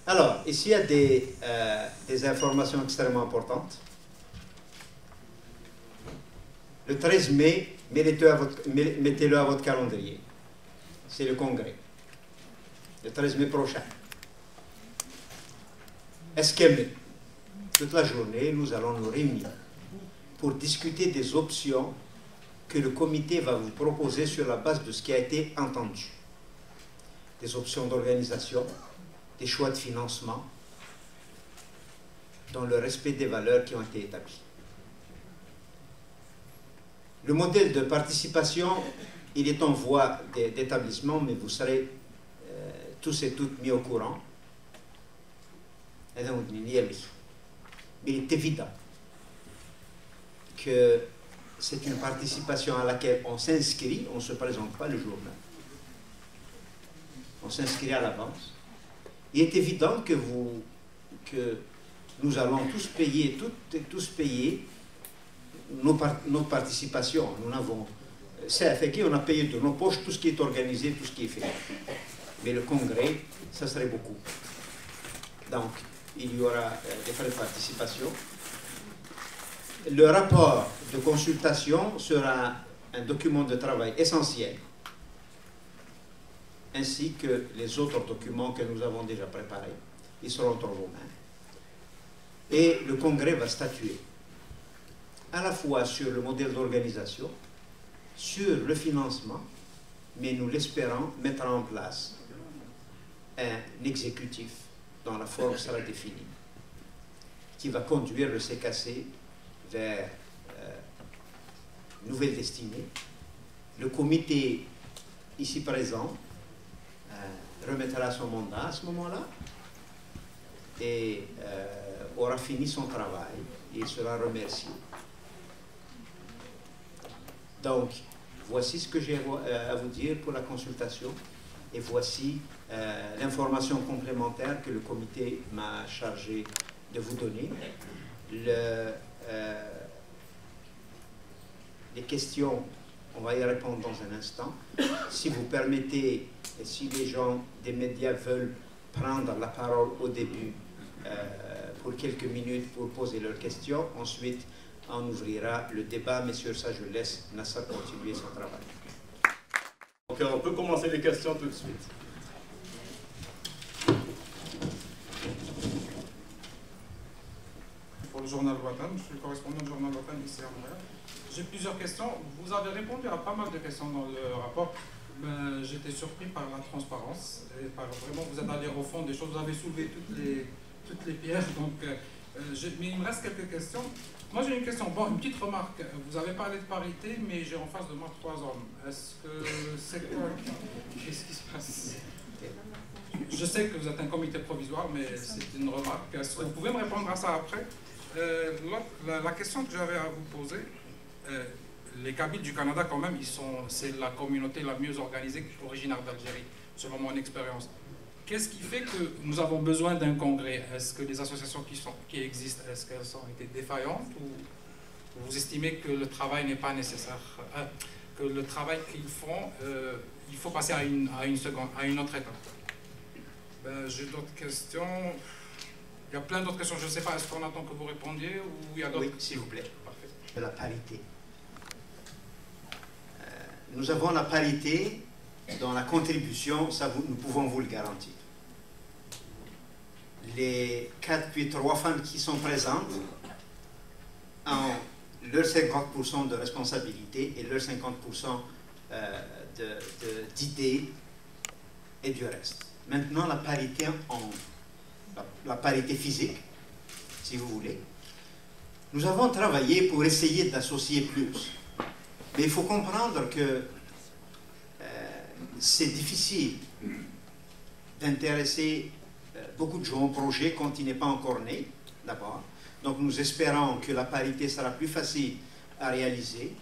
Alors, ici, il y a des informations extrêmement importantes. Le 13 mai, mettez-le à votre calendrier. C'est le congrès. Le 13 mai prochain. Esquemé. Toute la journée, nous allons nous réunir pour discuter des options que le comité va vous proposer sur la base de ce qui a été entendu. Des options d'organisation, des choix de financement, dans le respect des valeurs qui ont été établies. Le modèle de participation, il est en voie d'établissement, mais vous serez tous et toutes mis au courant. Mais il est évident que c'est une participation à laquelle on s'inscrit, on ne se présente pas le jour même. On s'inscrit à l'avance. Il est évident que nous allons tous payer, toutes et tous payer notre participation. Nous n'avons, c'est fait qu'on a payé de nos poches tout ce qui est organisé, tout ce qui est fait. Mais le congrès, ça serait beaucoup. Donc, il y aura des frais de participation. Le rapport de consultation sera un document de travail essentiel, ainsi que les autres documents que nous avons déjà préparés. Ils seront entre vos mains. Et le congrès va statuer à la fois sur le modèle d'organisation, sur le financement, mais nous l'espérons mettre en place un exécutif dont la forme sera définie, qui va conduire le CKC vers une nouvelle destinée. Le comité ici présent remettra son mandat à ce moment-là et aura fini son travail et il sera remercié. Donc, voici ce que j'ai à vous dire pour la consultation et voici l'information complémentaire que le comité m'a chargé de vous donner. Les questions, on va y répondre dans un instant. Si vous permettez, et si les gens des médias veulent prendre la parole au début pour quelques minutes pour poser leurs questions, ensuite on ouvrira le débat, mais sur ça je laisse Nassar continuer son travail. Ok, on peut commencer les questions tout de suite. Pour le journal Watan, je suis le correspondant du journal Watan ici à Montréal. J'ai plusieurs questions. Vous avez répondu à pas mal de questions dans le rapport. J'étais surpris par la transparence et par vraiment vous êtes allé au fond des choses. Vous avez soulevé toutes les pierres. Donc, mais il me reste quelques questions. Moi j'ai une question. Bon, une petite remarque. Vous avez parlé de parité, mais j'ai en face de moi 3 hommes. Est-ce que c'est quoi? Qu'est-ce qui se passe? Je sais que vous êtes un comité provisoire, mais c'est une remarque. Est-ce que vous pouvez me répondre à ça après? La question que j'avais à vous poser, les Kabyles du Canada, quand même, c'est la communauté la mieux organisée originaire d'Algérie, selon mon expérience. qu'est-ce qui fait que nous avons besoin d'un congrès? Est-ce que les associations qui existent, est-ce qu'elles ont été défaillantes ou vous estimez que le travail n'est pas nécessaire, que le travail qu'ils font, il faut passer à une autre étape? J'ai d'autres questions. Il y a plein d'autres questions. Je ne sais pas, est-ce qu'on attend que vous répondiez ou il y a d'autres? Oui, s'il vous plaît. Parfait. De la parité. Nous avons la parité dans la contribution, ça nous pouvons vous le garantir. Les 4 puis 3 femmes qui sont présentes ont leur 50% de responsabilité et leur 50% d'idées et du reste. Maintenant, la parité la parité physique, si vous voulez. Nous avons travaillé pour essayer d'associer plus. Mais il faut comprendre que c'est difficile d'intéresser beaucoup de gens au projet quand il n'est pas encore né, d'abord. Donc nous espérons que la parité sera plus facile à réaliser.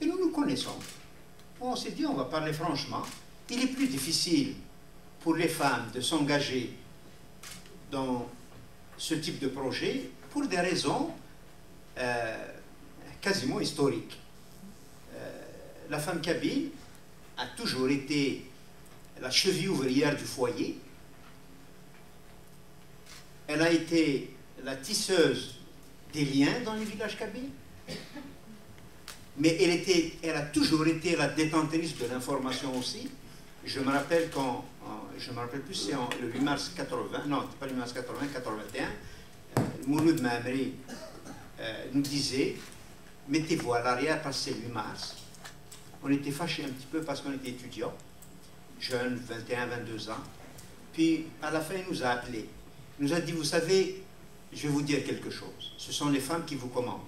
Et nous nous connaissons. On s'est dit, on va parler franchement. Il est plus difficile pour les femmes de s'engager dans ce type de projet pour des raisons quasiment historiques. La femme kabyle a toujours été la cheville ouvrière du foyer. Elle a été la tisseuse des liens dans les villages kabyles. Mais elle a toujours été la détentrice de l'information aussi. Je me rappelle quand, je me rappelle plus, c'est le 8 mars 80, non, pas le 8 mars 80, 81, Mouloud Mahamri nous disait, mettez-vous à l'arrière parce que c'est le 8 mars. On était fâchés un petit peu parce qu'on était étudiants, jeunes, 21, 22 ans. Puis, à la fin, il nous a appelés. Il nous a dit, vous savez, je vais vous dire quelque chose. Ce sont les femmes qui vous commandent.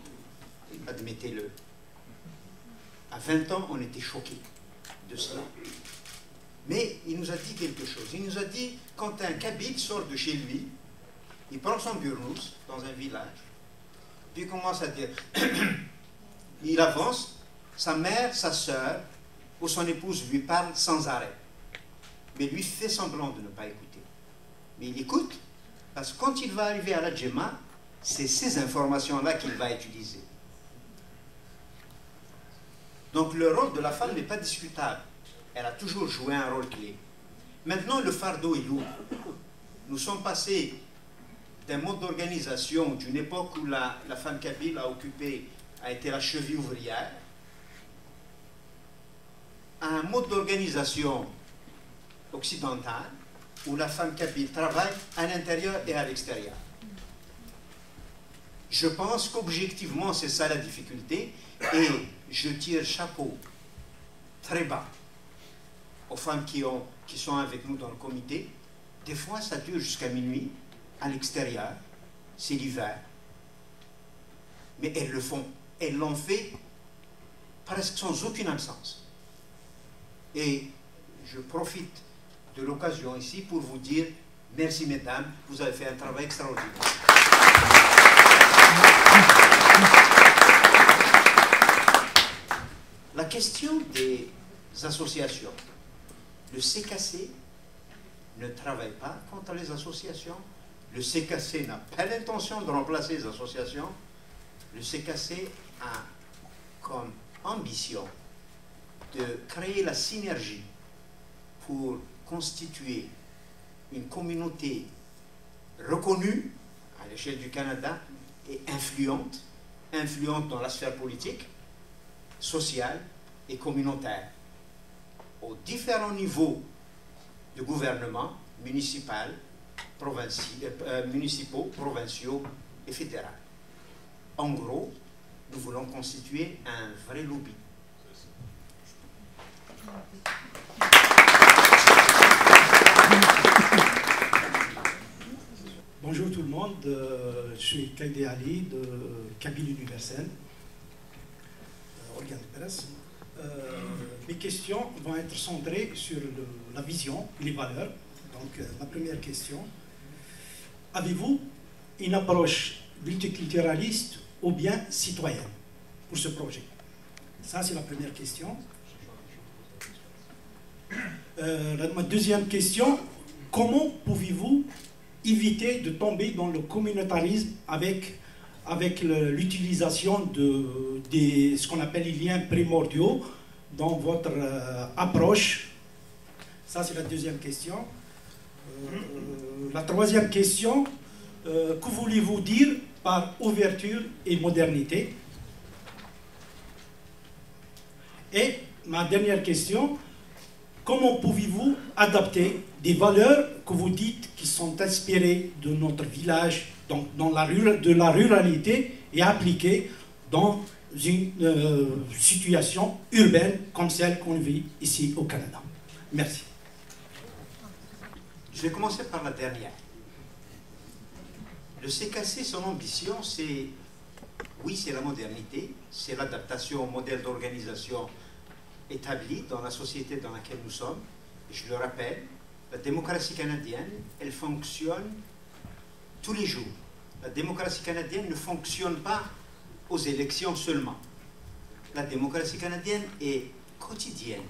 Admettez-le. À 20 ans, on était choqués de cela. Mais il nous a dit quelque chose. Il nous a dit, quand un Kabyle sort de chez lui, il prend son burnous dans un village, puis il commence à dire, il avance, sa mère, sa sœur ou son épouse lui parle sans arrêt. Mais lui fait semblant de ne pas écouter. Mais il écoute, parce que quand il va arriver à la Djemma, c'est ces informations-là qu'il va utiliser. Donc le rôle de la femme n'est pas discutable. Elle a toujours joué un rôle clé. Maintenant, le fardeau est lourd. Nous sommes passés d'un mode d'organisation, d'une époque où la femme kabyle a été la cheville ouvrière, à un mode d'organisation occidental où la femme kabyle travaille à l'intérieur et à l'extérieur. Je pense qu'objectivement, c'est ça la difficulté, et je tire chapeau très bas aux femmes qui sont avec nous dans le comité. Des fois, ça dure jusqu'à minuit, à l'extérieur, c'est l'hiver. Mais elles le font. Elles l'ont fait presque sans aucune absence. Et je profite de l'occasion ici pour vous dire merci mesdames, vous avez fait un travail extraordinaire. La question des associations. Le CKC ne travaille pas contre les associations. Le CKC n'a pas l'intention de remplacer les associations. Le CKC a comme ambition de créer la synergie pour constituer une communauté reconnue à l'échelle du Canada et influente dans la sphère politique, sociale et communautaire, aux différents niveaux de gouvernement, municipal, municipaux, provinciaux et fédéraux. En gros, nous voulons constituer un vrai lobby. Bonjour tout le monde, je suis Kaïdé Ali de Kabylie Universelle, organe de presse. Mes questions vont être centrées sur la vision et les valeurs. Donc ma première question, avez-vous une approche multiculturaliste ou bien citoyenne pour ce projet? Ça c'est la première question. Ma deuxième question, comment pouvez-vous éviter de tomber dans le communautarisme avec l'utilisation de ce qu'on appelle les liens primordiaux dans votre approche? Ça, c'est la deuxième question. La troisième question, que voulez-vous dire par ouverture et modernité? Et ma dernière question, comment pouvez-vous adapter des valeurs que vous dites qui sont inspirées de notre village, donc de la ruralité, et appliquées dans une situation urbaine comme celle qu'on vit ici au Canada? Merci. Je vais commencer par la dernière. Le CKC, son ambition, c'est, oui, c'est la modernité, c'est l'adaptation au modèle d'organisation établi dans la société dans laquelle nous sommes. Et je le rappelle, la démocratie canadienne, elle fonctionne tous les jours. La démocratie canadienne ne fonctionne pas aux élections seulement. La démocratie canadienne est quotidienne.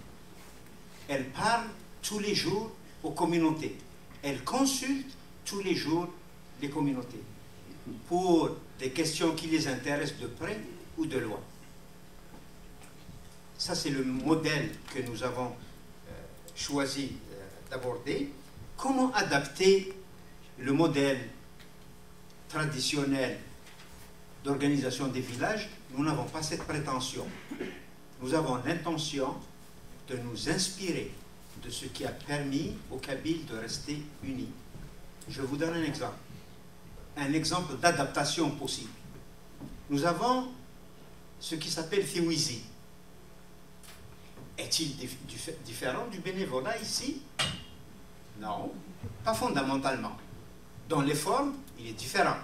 Elle parle tous les jours aux communautés. Elle consulte tous les jours les communautés pour des questions qui les intéressent de près ou de loin. Ça, c'est le modèle que nous avons choisi d'aborder. Comment adapter le modèle traditionnel d'organisation des villages? Nous n'avons pas cette prétention. Nous avons l'intention de nous inspirer de ce qui a permis aux Kabyles de rester unis. Je vous donne un exemple d'adaptation possible. Nous avons ce qui s'appelle Thiwizi. Est-il différent du bénévolat ici? Non, pas fondamentalement. Dans les formes, il est différent.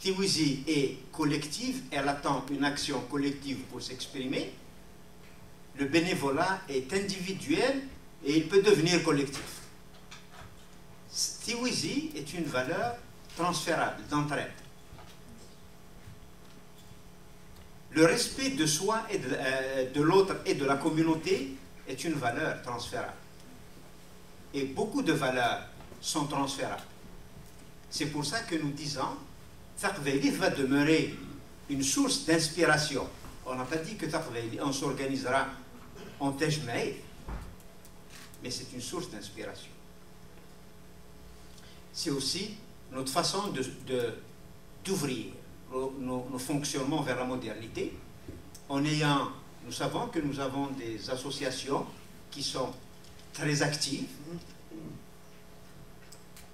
Thiwizi est collective, elle attend une action collective pour s'exprimer. Le bénévolat est individuel et il peut devenir collectif. Thiwizi est une valeur transférable, d'entraide. Le respect de soi et de l'autre et de la communauté est une valeur transférable. Et beaucoup de valeurs sont transférables. C'est pour ça que nous disons Taqbaylit va demeurer une source d'inspiration. On n'a pas dit que Taqbaylit, on s'organisera en Tejmaï, mais c'est une source d'inspiration. C'est aussi notre façon d'ouvrir nos fonctionnements vers la modernité, nous savons que nous avons des associations qui sont très actives,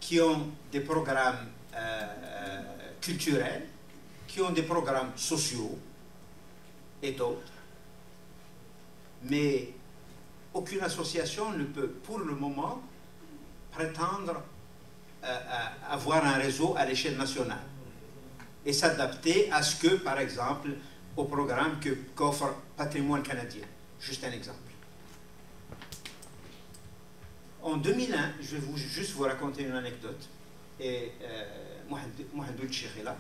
qui ont des programmes culturels, qui ont des programmes sociaux et d'autres. Mais aucune association ne peut pour le moment prétendre avoir un réseau à l'échelle nationale et s'adapter à ce que, par exemple, au programme qu'offre Patrimoine canadien. Juste un exemple. En 2001, je vais juste vous raconter une anecdote. Et Mohamed Chirila,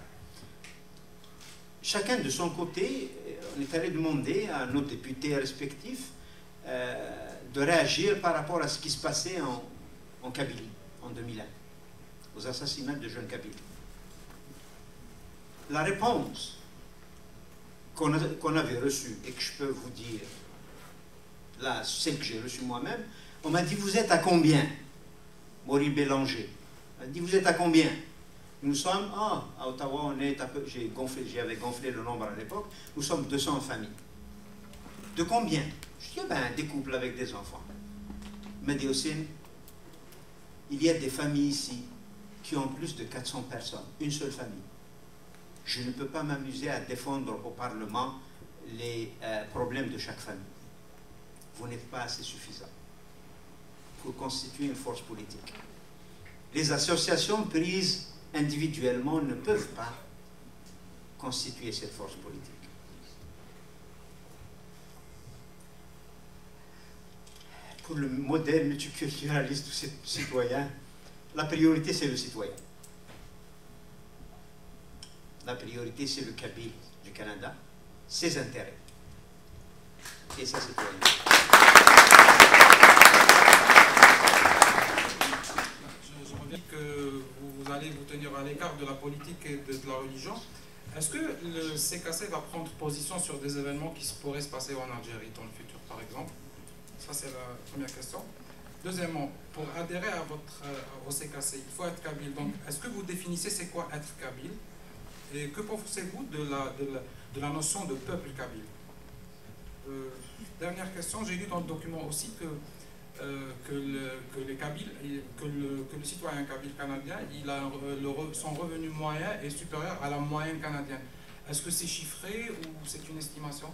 chacun de son côté, on est allé demander à nos députés respectifs de réagir par rapport à ce qui se passait en Kabylie en 2001, aux assassinats de jeunes Kabyles. La réponse qu'on avait reçue et que je peux vous dire, là, celle que j'ai reçue moi-même, on m'a dit: vous êtes à combien? Maurice Bélanger m'a dit: vous êtes à combien? Nous sommes, à Ottawa, on est j'avais gonflé le nombre à l'époque, nous sommes 200 familles. De combien? Je dis: des couples avec des enfants. Il m'a dit aussi: il y a des familles ici qui ont plus de 400 personnes, une seule famille. Je ne peux pas m'amuser à défendre au Parlement les problèmes de chaque famille. Vous n'êtes pas assez suffisant pour constituer une force politique. Les associations prises individuellement ne peuvent pas constituer cette force politique. Pour le modèle multiculturaliste ou citoyen, la priorité c'est le citoyen. La priorité c'est le Kabyle du Canada, ses intérêts et sa citoyenneté. allez vous tenir à l'écart de la politique et de la religion. Est-ce que le CKC va prendre position sur des événements qui pourraient se passer en Algérie dans le futur, par exemple? Ça, c'est la première question. Deuxièmement, pour adhérer au CKC, il faut être kabyle. Donc, est-ce que vous définissez c'est quoi être kabyle? Et que pensez-vous de la notion de peuple kabyle? Dernière question, j'ai lu dans le document aussi que le citoyen kabyle canadien, son revenu moyen est supérieur à la moyenne canadienne. Est-ce que c'est chiffré ou c'est une estimation?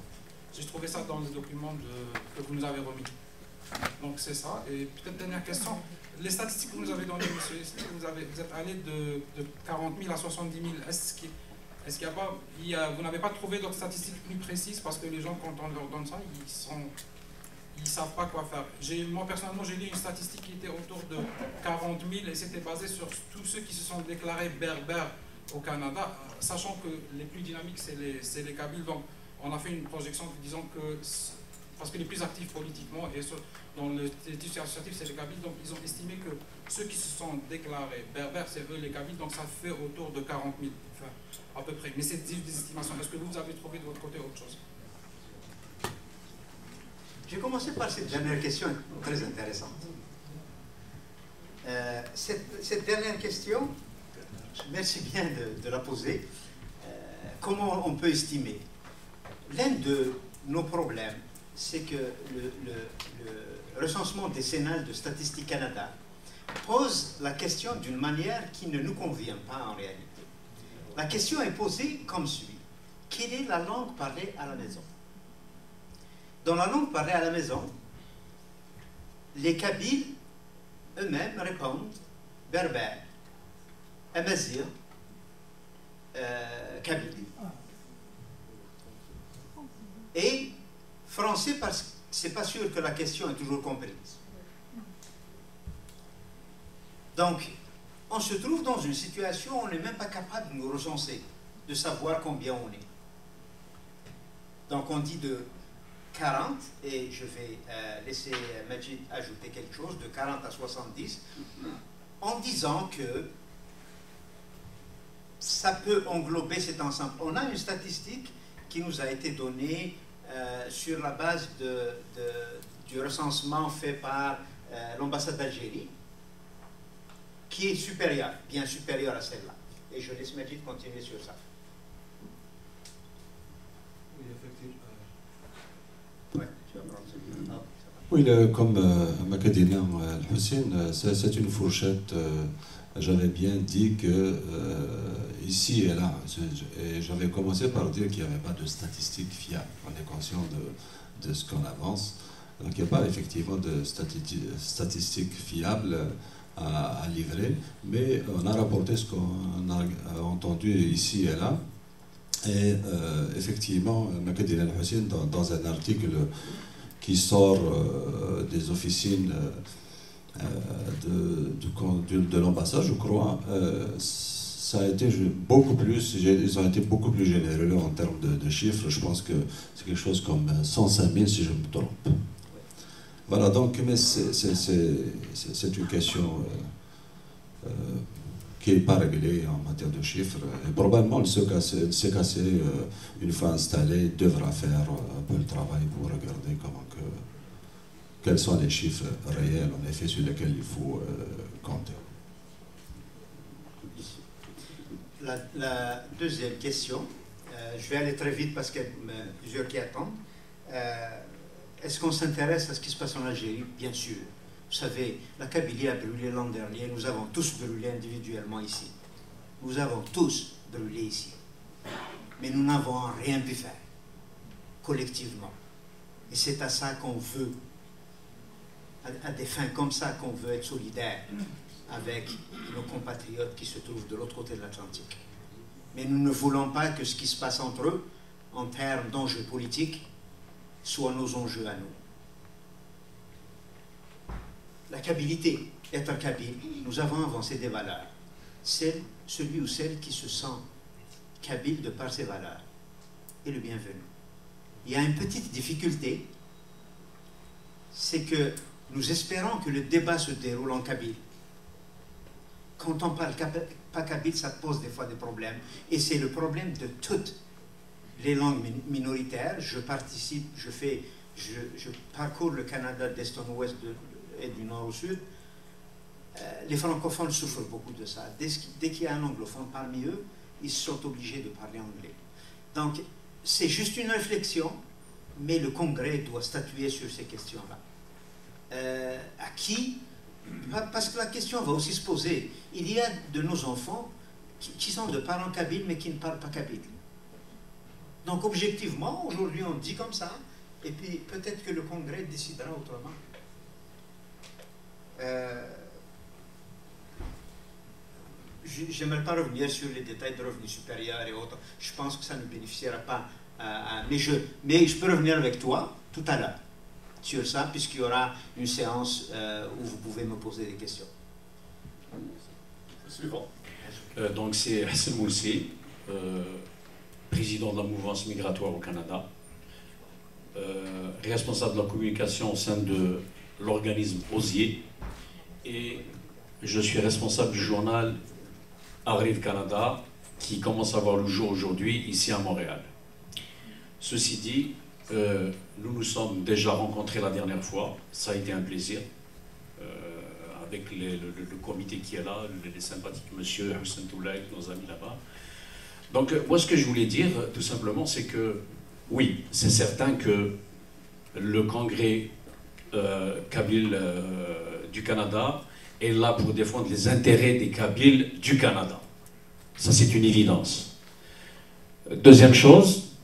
J'ai trouvé ça dans le document que vous nous avez remis. Donc c'est ça. Et peut-être dernière question. Les statistiques que vous nous avez données, monsieur, vous êtes allé de 40 000 à 70 000. Est-ce qu'il n'y a pas, vous n'avez pas trouvé d'autres statistiques plus précises parce que les gens, quand on leur donne ça, ils ne savent pas quoi faire. Moi, personnellement, j'ai lu une statistique qui était autour de 40 000 et c'était basé sur tous ceux qui se sont déclarés berbères au Canada, sachant que les plus dynamiques, c'est les Kabyles. Donc, on a fait une projection disant que, parce que les plus actifs politiquement et dans le tissu associatif, c'est les Kabyles, donc ils ont estimé que ceux qui se sont déclarés berbères, c'est eux les Kabyles, donc ça fait autour de 40 000, enfin, à peu près. Mais c'est des estimations. Est-ce que vous avez trouvé de votre côté autre chose? Je vais commencer par cette dernière question, très intéressante. Cette dernière question, merci bien de la poser. Comment on peut estimer? L'un de nos problèmes, c'est que le recensement décennal de Statistique Canada pose la question d'une manière qui ne nous convient pas en réalité. La question est posée comme suit. Quelle est la langue parlée à la maison? Dans la langue parlée à la maison, les Kabyles eux-mêmes répondent berbère, amazigh, kabyle. Et français, parce que c'est pas sûr que la question est toujours comprise. Donc, on se trouve dans une situation où on n'est même pas capable de nous recenser, de savoir combien on est. Donc, on dit de 40, et je vais laisser Majid ajouter quelque chose, de 40 à 70, en disant que ça peut englober cet ensemble. On a une statistique qui nous a été donnée sur la base du recensement fait par l'ambassade d'Algérie, qui est supérieure, bien supérieure à celle-là. Et je laisse Majid continuer sur ça. Oui, effectivement. Ouais, oui, comme Makadina Al-Hussein, c'est une fourchette. J'avais bien dit que ici et là, j'avais commencé par dire qu'il n'y avait pas de statistiques fiables. On est conscient de ce qu'on avance. Donc il n'y a pas effectivement de statistiques fiables à livrer, mais on a rapporté ce qu'on a entendu ici et là. Et effectivement, Makadina Al-Hussein, dans un article qui sort des officines de l'ambassade, je crois, ça a été beaucoup plus, ils ont été beaucoup plus généreux en termes de chiffres. Je pense que c'est quelque chose comme 105 000 si je me trompe. Voilà, donc, mais c'est une question qui n'est pas réglée en matière de chiffres. Et probablement le CKC, une fois installé, devra faire un peu le travail pour regarder quels sont les chiffres réels, en effet, sur lesquels il faut compter. La deuxième question, je vais aller très vite parce qu'il y a plusieurs qui attendent. Est-ce qu'on s'intéresse à ce qui se passe en Algérie? Bien sûr. Vous savez, la Kabylie a brûlé l'an dernier, nous avons tous brûlé individuellement ici. Nous avons tous brûlé ici. Mais nous n'avons rien pu faire, collectivement. Et c'est à ça qu'on veut, à des fins comme ça qu'on veut être solidaire avec nos compatriotes qui se trouvent de l'autre côté de l'Atlantique. Mais nous ne voulons pas que ce qui se passe entre eux, en termes d'enjeux politiques, soit nos enjeux à nous. La kabilité, être kabyle, nous avons avancé des valeurs. Celui ou celle qui se sent kabyle de par ses valeurs est le bienvenu. Il y a une petite difficulté, c'est que nous espérons que le débat se déroule en kabyle. quand on parle pas kabyle, ça pose des fois des problèmes. Et c'est le problème de toutes les langues minoritaires. Je participe, je parcours le Canada d'est en ouest et du nord au sud. Les francophones souffrent beaucoup de ça. Dès qu'il y a un anglophone parmi eux, ils sont obligés de parler anglais. Donc, c'est juste une réflexion, mais le Congrès doit statuer sur ces questions-là. À qui? Parce que la question va aussi se poser. Il y a de nos enfants qui sont de parents kabyles, mais qui ne parlent pas kabyle. Donc, objectivement, aujourd'hui, on dit comme ça, et puis peut-être que le Congrès décidera autrement. J'aimerais pas revenir sur les détails de revenus supérieurs et autres. Je pense que ça ne bénéficiera pas. Mais je peux revenir avec toi tout à l'heure sur ça, puisqu'il y aura une séance où vous pouvez me poser des questions. Suivant. Donc c'est Hassan Moussi, président de la mouvance migratoire au Canada, responsable de la communication au sein de l'organisme Osier, et je suis responsable du journal Arrive Canada, qui commence à voir le jour aujourd'hui ici à Montréal. Ceci dit, nous nous sommes déjà rencontrés la dernière fois, ça a été un plaisir, avec le comité qui est là, les sympathiques monsieur Hussein Toulaï, nos amis là-bas. Donc moi ce que je voulais dire tout simplement, c'est que oui, c'est certain que le congrès kabyle du Canada est là pour défendre les intérêts des Kabyles du Canada. Ça, c'est une évidence. Deuxième chose,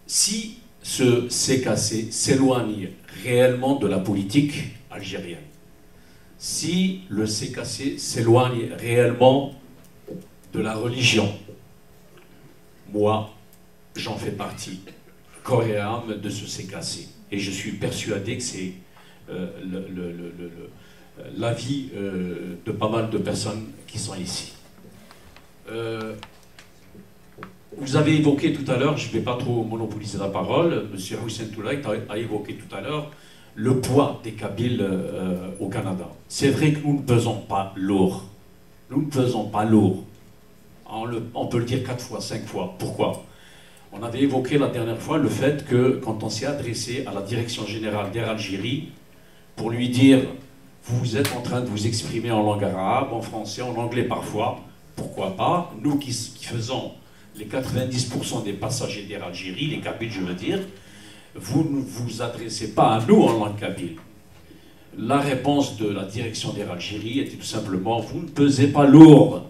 si ce CKC s'éloigne réellement de la politique algérienne, si le CKC s'éloigne réellement de la religion, moi, j'en fais partie, corps et âme de ce CKC. Et je suis persuadé que c'est l'avis de pas mal de personnes qui sont ici. Vous avez évoqué tout à l'heure, je ne vais pas trop monopoliser la parole, M. Hussein Toulaï a évoqué tout à l'heure le poids des Kabyles au Canada. C'est vrai que nous ne pesons pas lourd. Nous ne pesons pas lourd. On peut le dire 4 fois, 5 fois. Pourquoi? On avait évoqué la dernière fois le fait que quand on s'est adressé à la direction générale d'Air Algérie pour lui dire « Vous êtes en train de vous exprimer en langue arabe, en français, en anglais parfois, pourquoi pas, nous qui faisons les 90% des passagers d'Air Algérie, les Kabyles je veux dire, vous ne vous adressez pas à nous en langue kabyle. » La réponse de la direction d'Air Algérie était tout simplement « Vous ne pesez pas lourd. »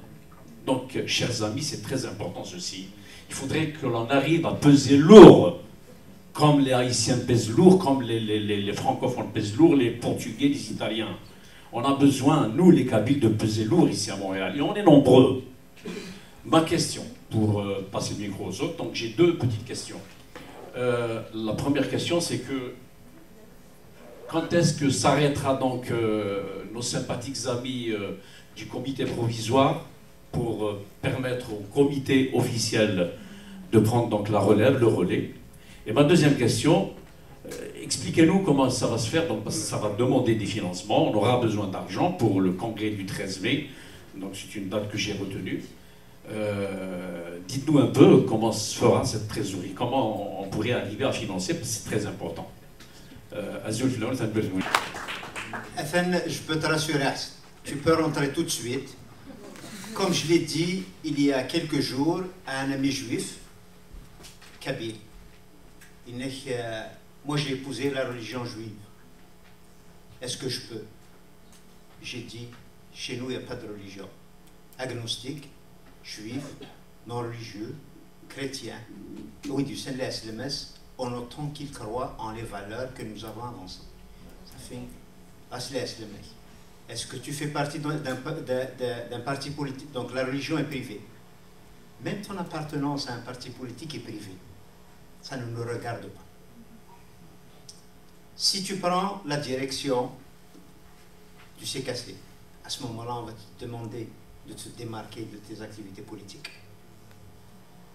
Donc, chers amis, c'est très important ceci. Il faudrait que l'on arrive à peser lourd, comme les Haïtiens pèsent lourd, comme les francophones pèsent lourd, les Portugais, les Italiens. On a besoin, nous les Kabyles, de peser lourd ici à Montréal. Et on est nombreux. Ma question, pour passer le micro aux autres, donc j'ai 2 petites questions. La première question, c'est que quand est-ce que s'arrêtera donc nos sympathiques amis du comité provisoire pour permettre au comité officiel de prendre donc la relève, le relais? Et ma deuxième question, expliquez-nous comment ça va se faire, donc, parce que ça va demander des financements, on aura besoin d'argent pour le congrès du 13 mai, donc c'est une date que j'ai retenue. Dites-nous un peu comment se fera cette trésorerie, comment on pourrait arriver à financer, parce que c'est très important. Azul, je peux te rassurer, tu peux rentrer tout de suite. Comme je l'ai dit il y a quelques jours à un ami juif, kabyle. Moi j'ai épousé la religion juive. Est-ce que je peux? J'ai dit, chez nous il n'y a pas de religion. Agnostique, juif, non religieux, chrétien, oui du Saint-Léas-le-Messe, en autant qu'ils croient en les valeurs que nous avons avancées. Ça fait Asléas-le-Messe. Est-ce que tu fais partie d'un parti politique? Donc la religion est privée. Même ton appartenance à un parti politique est privée. Ça ne nous regarde pas. Si tu prends la direction du CKC, à ce moment-là, on va te demander de te démarquer de tes activités politiques.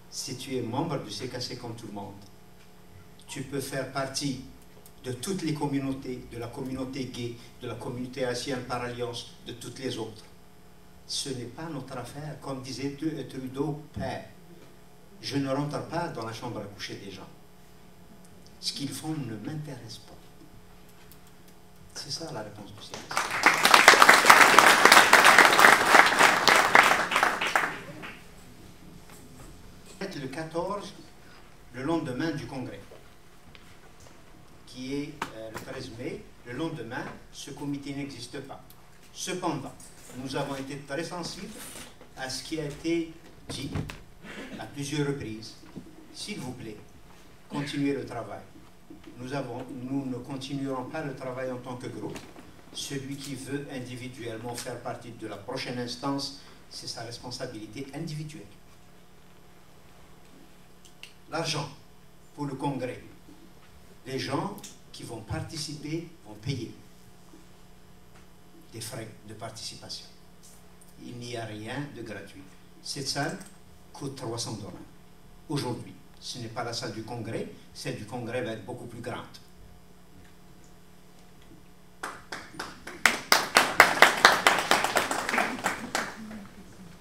Si tu es membre du CKC comme tout le monde, tu peux faire partie de toutes les communautés, de la communauté gay, de la communauté haïtienne par alliance, de toutes les autres. Ce n'est pas notre affaire. Comme disait Trudeau, père, je ne rentre pas dans la chambre à coucher des gens. Ce qu'ils font ne m'intéresse pas. C'est ça la réponse du CNC. Le 14, le lendemain du congrès, qui est le 13 mai, le lendemain, ce comité n'existe pas. Cependant, nous avons été très sensibles à ce qui a été dit à plusieurs reprises. S'il vous plaît, continuez le travail. Nous ne continuerons pas le travail en tant que groupe. Celui qui veut individuellement faire partie de la prochaine instance, c'est sa responsabilité individuelle. L'argent pour le congrès, les gens qui vont participer vont payer des frais de participation. Il n'y a rien de gratuit. Cette salle coûte 300 $. Aujourd'hui, ce n'est pas la salle du congrès, celle du congrès va être beaucoup plus grande.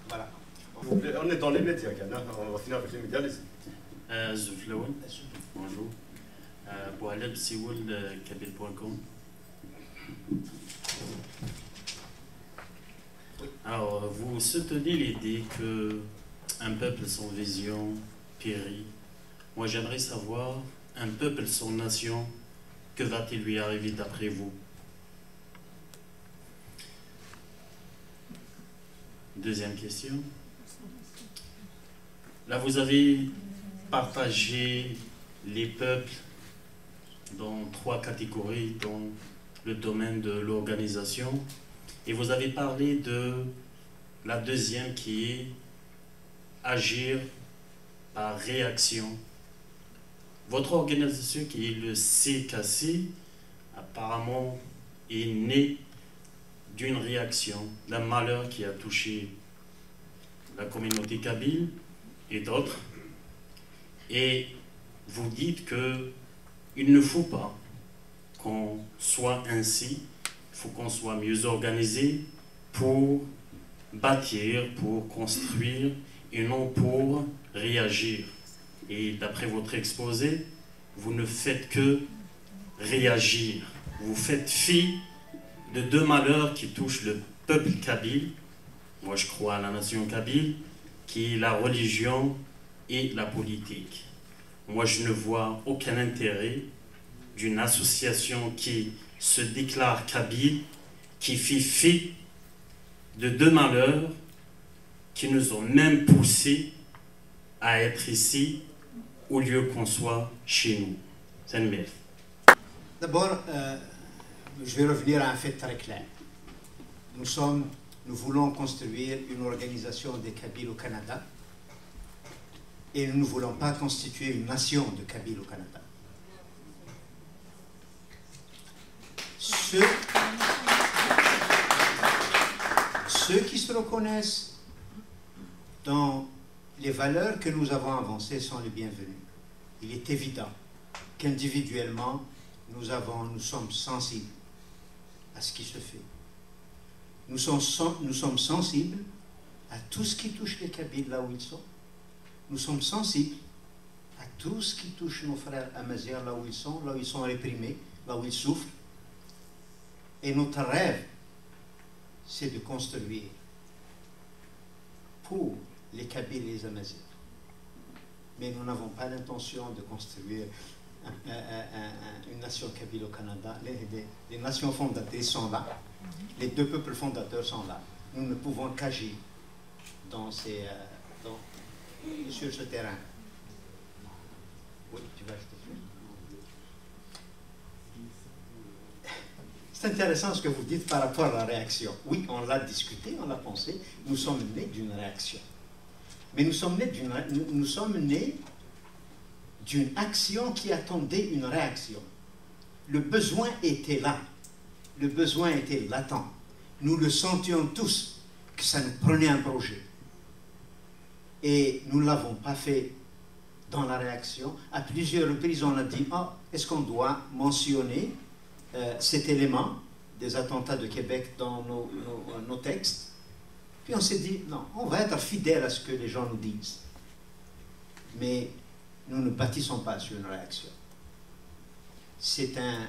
Voilà. On est dans les médias, on va finir avec les médias. Zouflaouen, bonjour. Boualeb Sioul, Kabyle.com. Alors, vous soutenez l'idée qu'un peuple sans vision périt. Moi, j'aimerais savoir, un peuple sans nation, que va-t-il lui arriver d'après vous? Deuxième question. Là, vous avez partagé les peuples dans 3 catégories dans le domaine de l'organisation. Et vous avez parlé de la deuxième qui est agir par réaction. Votre organisation qui est le CKC apparemment est née d'une réaction, d'un malheur qui a touché la communauté kabyle et d'autres. Et vous dites qu'il ne faut pas qu'on soit ainsi, il faut qu'on soit mieux organisé pour bâtir, pour construire et non pour réagir. Et d'après votre exposé, vous ne faites que réagir. Vous faites fi de 2 malheurs qui touchent le peuple kabyle. Moi, je crois à la nation kabyle, qui est la religion et la politique. Moi, je ne vois aucun intérêt d'une association qui se déclare kabyle, qui fait fi de 2 malheurs qui nous ont même poussés à être ici au lieu qu'on soit chez nous. C'est une merde. D'abord, je vais revenir à un fait très clair. Nous voulons construire une organisation des Kabyles au Canada et nous ne voulons pas constituer une nation de Kabyles au Canada. Ceux qui se reconnaissent dans les valeurs que nous avons avancées sont les bienvenus. Il est évident qu'individuellement, nous sommes sensibles à ce qui se fait. Nous sommes sensibles à tout ce qui touche les Kabyles là où ils sont. Nous sommes sensibles à tout ce qui touche nos frères amazirs là où ils sont réprimés, là où ils souffrent. Et notre rêve, c'est de construire pour les Kabyles et les Amazirs. Mais nous n'avons pas l'intention de construire une nation kabyle au Canada. Les nations fondatrices sont là. Les 2 peuples fondateurs sont là. Nous ne pouvons qu'agir sur ce terrain. Oui, tu vas ajouter. C'est intéressant ce que vous dites par rapport à la réaction. Oui, on l'a discuté, on l'a pensé. Nous sommes nés d'une réaction. Mais nous sommes nés d'une action qui attendait une réaction. Le besoin était là. Le besoin était latent. Nous le sentions tous, que ça nous prenait un projet. Et nous ne l'avons pas fait dans la réaction. À plusieurs reprises, on a dit, est-ce qu'on doit mentionner cet élément des attentats de Québec dans nos textes? Puis on s'est dit, non, on va être fidèle à ce que les gens nous disent. Mais nous ne bâtissons pas sur une réaction. C'est un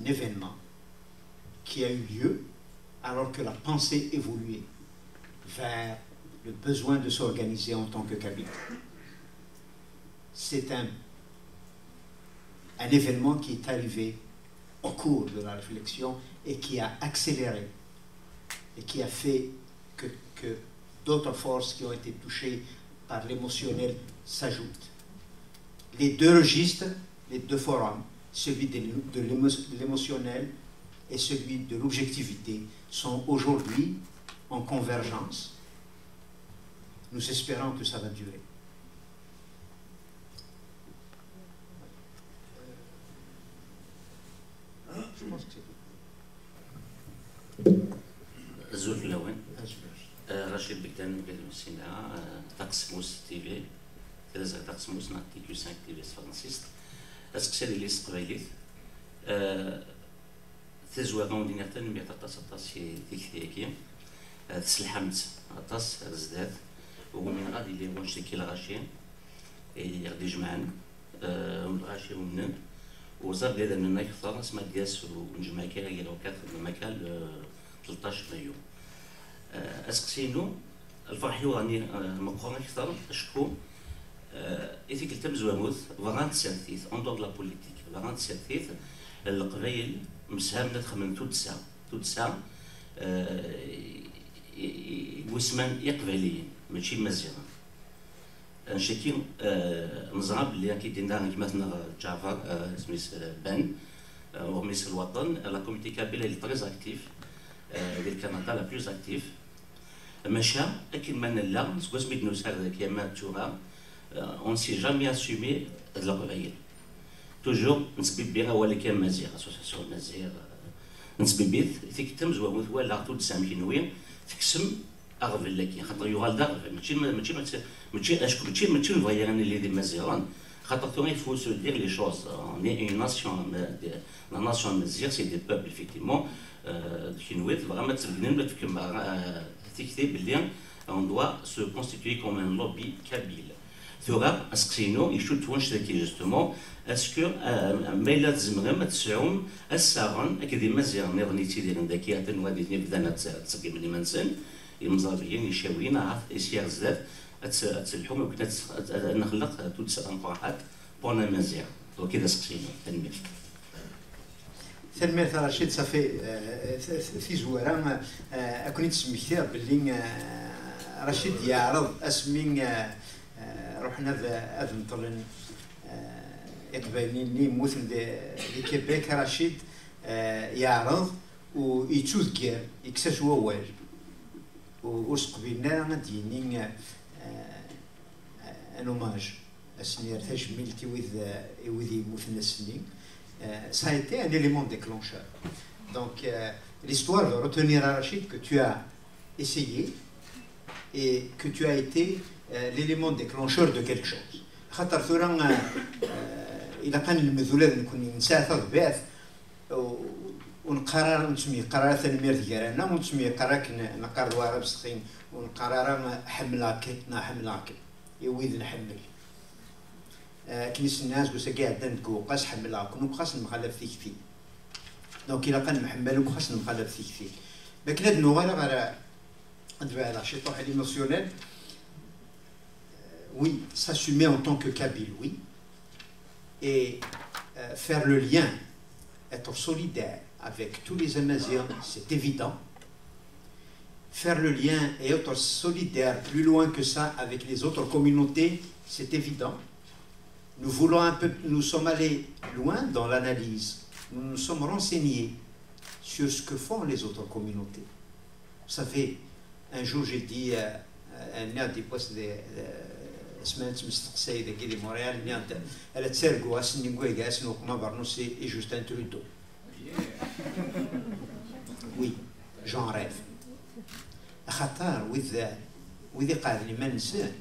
événement qui a eu lieu alors que la pensée évoluait vers le besoin de s'organiser en tant que Kabyle. C'est un événement qui est arrivé au cours de la réflexion et qui a accéléré et qui a fait que d'autres forces qui ont été touchées par l'émotionnel s'ajoutent. Les deux registres, les deux forums, celui de l'émotionnel et celui de l'objectivité, sont aujourd'hui en convergence. Nous espérons que ça va durer. Je pense que c'est tout. الزول الأول رشيد بكتان مكتب السيناء تقسموس تي في ثلاثة تقسموس نعطي كيو 5 تي في فرنسيست أسكسالي لي سقبايليت تزوغون دينا حتى نمية تقاس تيكتيكي تسلحمت أطاس زداد ومن غادي اللي هو نشتكي لغاشين يغدي جمعان والغاشي ومنن وزار هذا من يختار اسمه دياس ونجمع كي غير وكاث المكان 13 مايو اسقسينو الفرحيو راني مقرن اكثر اشكو ايثيك التمز وموت فغانت سانثيث اون دور لا بوليتيك فغانت سانثيث القبايل مساهمنا تخمن تودسا وسمان يقبليين ماشي مزيان نشكي نزرب اللي كيدينا كيما جعفر سميس بن وميس الوطن لا كوميتي كابيلا اللي تريز اكتيف ديال كندا لا بلوز اكتيف ماشا اكيد ما لا سكوز ميد نوسار كيما تورا اون سي جامي اسومي هاد القبايل توجور نسبي بها ولا كان مزيغ اسوسياسيون مزيغ نسبي بيت فيك تم زواموت ولا تو تسامكينوي تكسم اغفل لك خاطر يغال داغ ماشي اشكو ماشي نفايران اللي دي مزيغان خاطر تو il faut se dire les choses on est une nation la nation مزيغ سي دي بوبل effectivement كينويت vraiment تسبنين كما تكتب باللي on doit se constituer comme un lobby kabyle ثورا اسقسينو يشوت ونشتكي جوستومون اسكو ميلا تزمرم تسعوم الساغن اكيد مزيان نظني تيدير داكي تنوادي بدانا تسقي من منسن المزاريين يشاويين عرف اسيار زاد تسلحوم وكنا نخلق توت سبع فرحات بونا مزيان وكذا اسقسينو تنمير تنمير رشيد صافي في زوارا اكوني تسميتي باللي رشيد يعرض اسمين رحنا هذا نطلن إقبالين لي موثن دي كيبيك رشيد يعرض ويتوذكر يكساس هو واجب وسقبلنا دينين ان اوماج السنير تاش ميلتي وذي موثن السنين ça a été un élément déclencheur donc l'histoire va retenir à Rachid que tu as essayé et que tu as été l'élément déclencheur de quelque chose. خاطر ثورا إذا كان المذولات نكون نساء ضباث ونقرر نسمي قرار تنمير ديالنا ونسمي قرار نقرر وارب سخين ونقرر حملاك حملاك يويد نحمل كنيس الناس وسكي عندنا قاس حملاك ونقاس نخلف فيك فيه دونك إذا كان محمل وقاس نخلف فيك فيه لكن هاد النغالة على على شي طوح émotionnel. Oui, s'assumer en tant que Kabyle, oui. Et faire le lien, être solidaire avec tous les Amaziens, c'est évident. Faire le lien et être solidaire plus loin que ça avec les autres communautés, c'est évident. Nous sommes allés loin dans l'analyse. Nous nous sommes renseignés sur ce que font les autres communautés. Vous savez, un jour j'ai dit un des postes de سمعت مستقصي ذاك دي مونريال نيات على تسرقوا اسني نقول كاس نوقما برنوسي اي جوستان ترودو وي جون ريف خاطر وذي قال لي ما نساه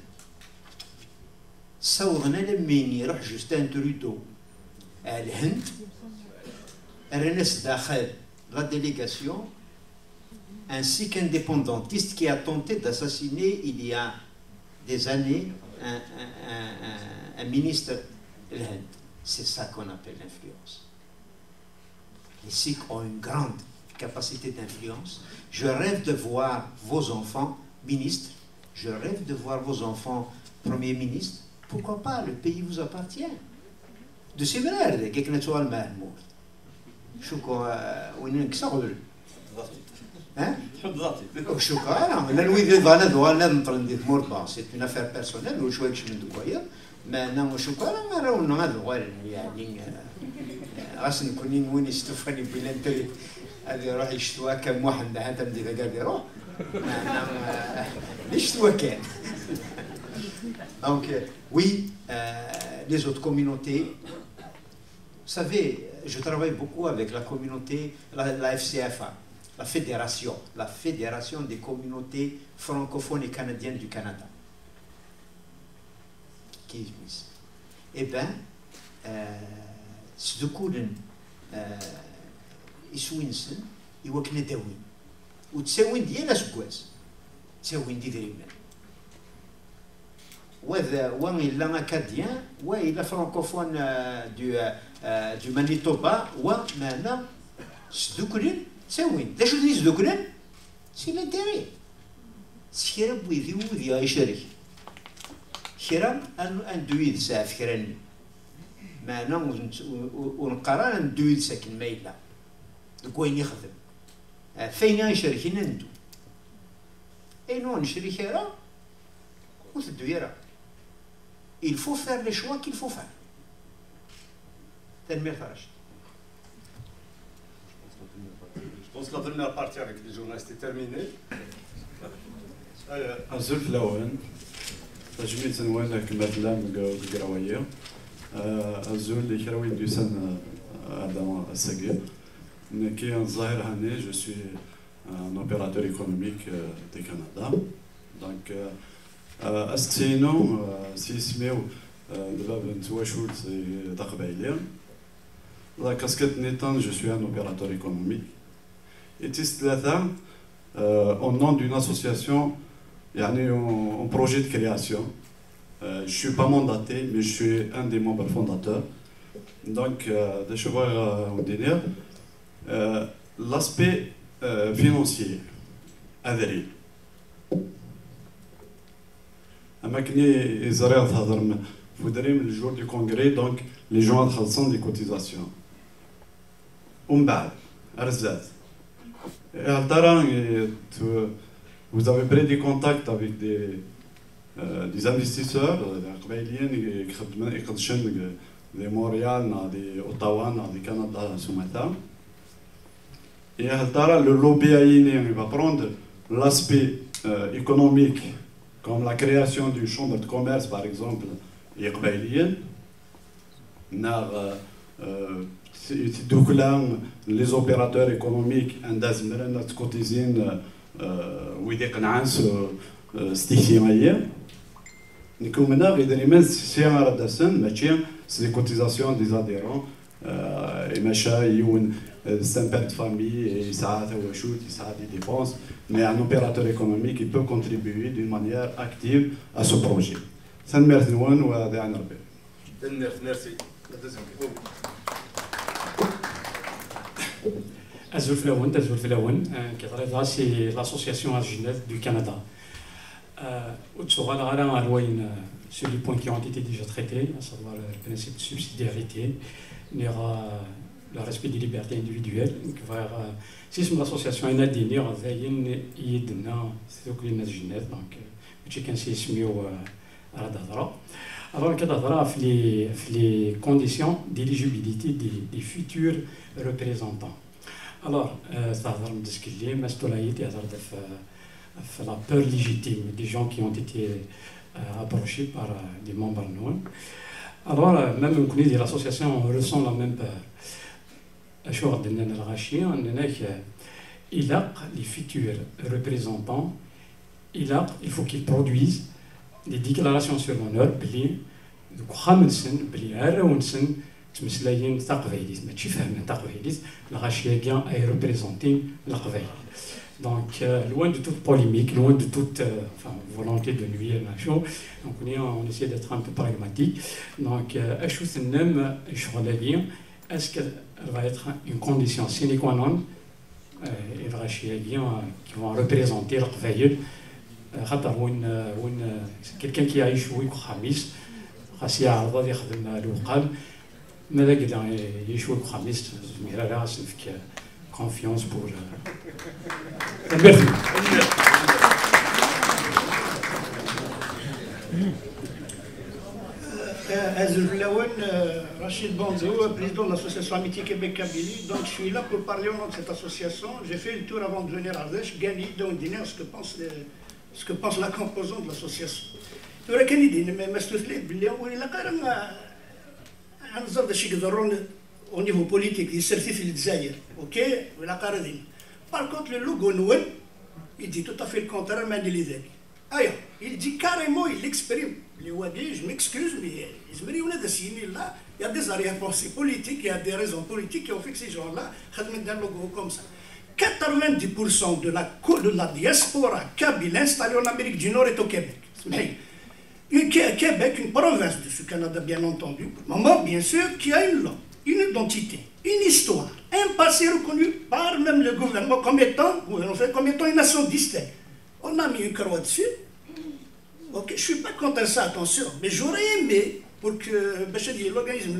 صوغنا لمين يروح جوستان ترودو الهند الناس داخل لا ديليغاسيون ainsi qu'indépendantiste qui a tenté d'assassiner il y a des années un ministre de l'Inde. C'est ça qu'on appelle l'influence. Les Sikhs ont une grande capacité d'influence. Je rêve de voir vos enfants ministres. Je rêve de voir vos enfants premiers ministres. Pourquoi pas? Le pays vous appartient. De ces vraies, quelqu'un ne soit le même mot. Je crois, on كسر hein? شكرا لا نويد فانا دوانا نطلع مربع c'est une affaire personnelle ou شويه من دوايا ما انا شكرا ما راونا ما دوال يعني غاس نكونين وين يستفاني بلانتري هذه يروح يشتوى كم واحد حتى بدي قاعد يروح ليش شتوى كان donc oui les autres communautés. Vous savez, je travaille beaucoup avec la communauté, la FCFA, la Fédération des communautés francophones et canadiennes du Canada. Eh bien, ce coup-là, يسوينسن يوكنا داوين وتساوين ديال اسكواس تساوين دي دريمنا وذا وان الا اكاديان والا فرانكوفون du Manitoba ومانا سدوكرين تساوين دا شو دي سدوكرين سي لانتيري سكيرا بويدي وذي يشارك خيرا اندويد ساف خيراني معنا ونقرا ندويد ساكن مايلا كوين يخدم فين يشارك ندو اي نو نشري خيرا وتدو يرا il faut faire les choix qu'il faut faire. Je pense que la première partie avec les journalistes est terminée. أزول في الأول تجميل سنوات كمثلا مقراوية أزول اللي كراوي دوسان عندما السجل كي الظاهر هاني je suis un opérateur économique du Canada donc أستينو سيسميو دابا بنتوا شهور تقبايلية لا كاسكيت نيتان je suis un opérateur économique et ثلاثة au nom d'une association يعني un projet de création. Je ne suis pas mandaté, mais je suis un des membres fondateurs. Donc, je vais vous dire l'aspect financier. أذري. أما كني إزرار تهضر في دريم الجور du congrès, donc les gens خلصان des cotisations. ومن بعد أرزات. Vous avez pris des contacts avec des investisseurs, des Montréal, des Ottawa, des Canada, et le lobby va prendre l'aspect économique, comme la création d'une chambre de commerce, par exemple, les opérateurs économiques, ويدي قنعانس استثنائية نكون منا غير دائما سيارة داسن ماشي سي كوتيزاسيون دي زاديرون ماشا يون سان بير دو فامي يساعد هو شوت يساعد دي ديبونس مي ان اوبيراتور ايكونوميك كي بو كونتريبيوي دون مانيير اكتيف ا سو بروجي سان ميرث نوان وهذا عن ربي ميرسي Azul Flaoun, c'est l'association Agenève du Canada. Sur les points qui ont été déjà traités, à savoir le principe de subsidiarité, il y aura le respect des libertés individuelles. Si l'association est née, il y aura une Agenève, donc chacun s'est mis à la Dadra. Alors, les conditions d'éligibilité des futurs représentants. Alors, تهضر من دسكلي ما ستولايت يهضر في la peur légitime des gens qui ont été approchés par des membres non. Alors, même on connaît l'association, on ressent la même peur. شو غادي نلغاشي أننا les futurs représentants il faut qu'ils produisent des déclarations sur l'honneur بلي خامنسن بلي هراونسن تمسلايين تقبايليت ماشي فاهمين تقبايليت الغاشيه كاع اي ريبريزونتين القبايل Donc, loin de toute polémique, loin de toute volonté de nuire, donc on essaie d'être un peu pragmatique. Donc, est-ce qu'elle va être une condition sine qua non qui vont représenter le travail? quelqu'un qui a échoué au Khamis, خاص يعرض يخدم الوقام ماذا قدر يشوي الخميس زميلة لا نفك confiance pour merci. Azul Lawen, Rachid Bonzo, président de l'association Amitié Québec-Kabylie. Donc je suis là pour parler au nom de cette association. J'ai fait le tour avant de venir à Ardèche, gagné donc dîner ce que pense la composante de l'association. ولكن يدين ما استثلت باللي ولا قرا نظر داكشي يقدرون au niveau politique يسرتي في الجزائر اوكي ولا قرا دين par contre le logo نون il dit tout à fait le contraire ما ندير لذلك ايوا il dit carrément il exprime les wadi je m'excuse mais يزمري ولا داسيني là il y a des arrière-pensées politiques il y a des raisons politiques qui ont fait que ces gens-là خدمت un logo comme ça 90% de la diaspora kabyle installée en Amérique du Nord est au Québec. Québec, une province de ce Canada, bien entendu, mais bien sûr, qui a une langue, une identité, une histoire, un passé reconnu par même le gouvernement comme étant une nation distincte. On a mis une croix dessus. Okay, je ne suis pas contre ça, attention, mais j'aurais aimé pour que l'organisme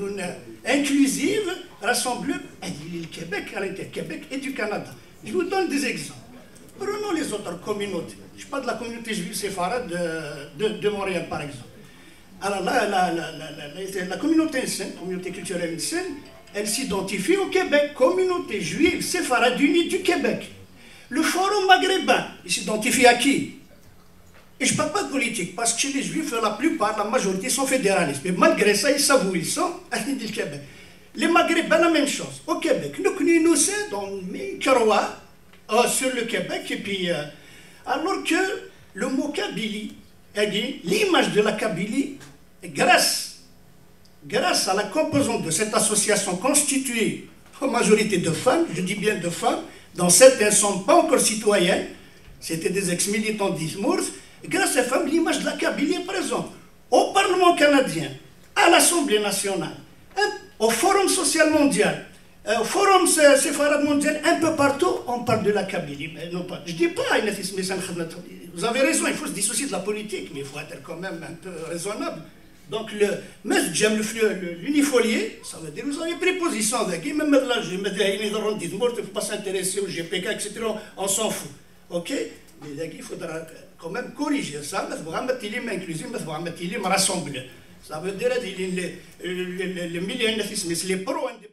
inclusif rassemble le Québec à l'intérieur, Québec et du Canada. Je vous donne des exemples. Prenons les autres communautés. Je parle de la communauté juive séfarade de Montréal, par exemple. Alors là, la communauté ancienne, communauté culturelle ancienne, elle s'identifie au Québec, communauté juive séfarade unie du Québec. Le Forum maghrébin, il s'identifie à qui? Et je ne parle pas de politique, parce que chez les juifs, la plupart, la majorité sont fédéralistes. Mais malgré ça, ils savent où ils sont, à l'île du Québec. Les maghrébins, la même chose. Au Québec, nous sommes dans mes Karoua, sur le Québec, et puis, alors que le mot Kabylie, l'image de la Kabylie, grâce à la composante de cette association constituée en majorité de femmes, je dis bien de femmes, dont certains ne sont pas encore citoyennes, c'était des ex-militants d'Ismours, grâce à ces femmes, l'image de la Kabylie est présente au Parlement canadien, à l'Assemblée nationale, au Forum social mondial, au Forum séfarade mondial, un peu partout, on parle de la Kabylie. Mais non pas. Je ne dis pas, vous avez raison, il faut se dissocier de la politique, mais il faut être quand même un peu raisonnable. Donc, l'unifolié, ça veut dire que vous avez pris position avec lui, même là, il ne faut pas s'intéresser au GPK, etc. On s'en fout. Ok? Mais il faudra quand même corriger ça, il faudra mettre les mains inclusives, il faudra mettre les mains rassemblées. Ça veut dire que les milliers de les pro-indépendants.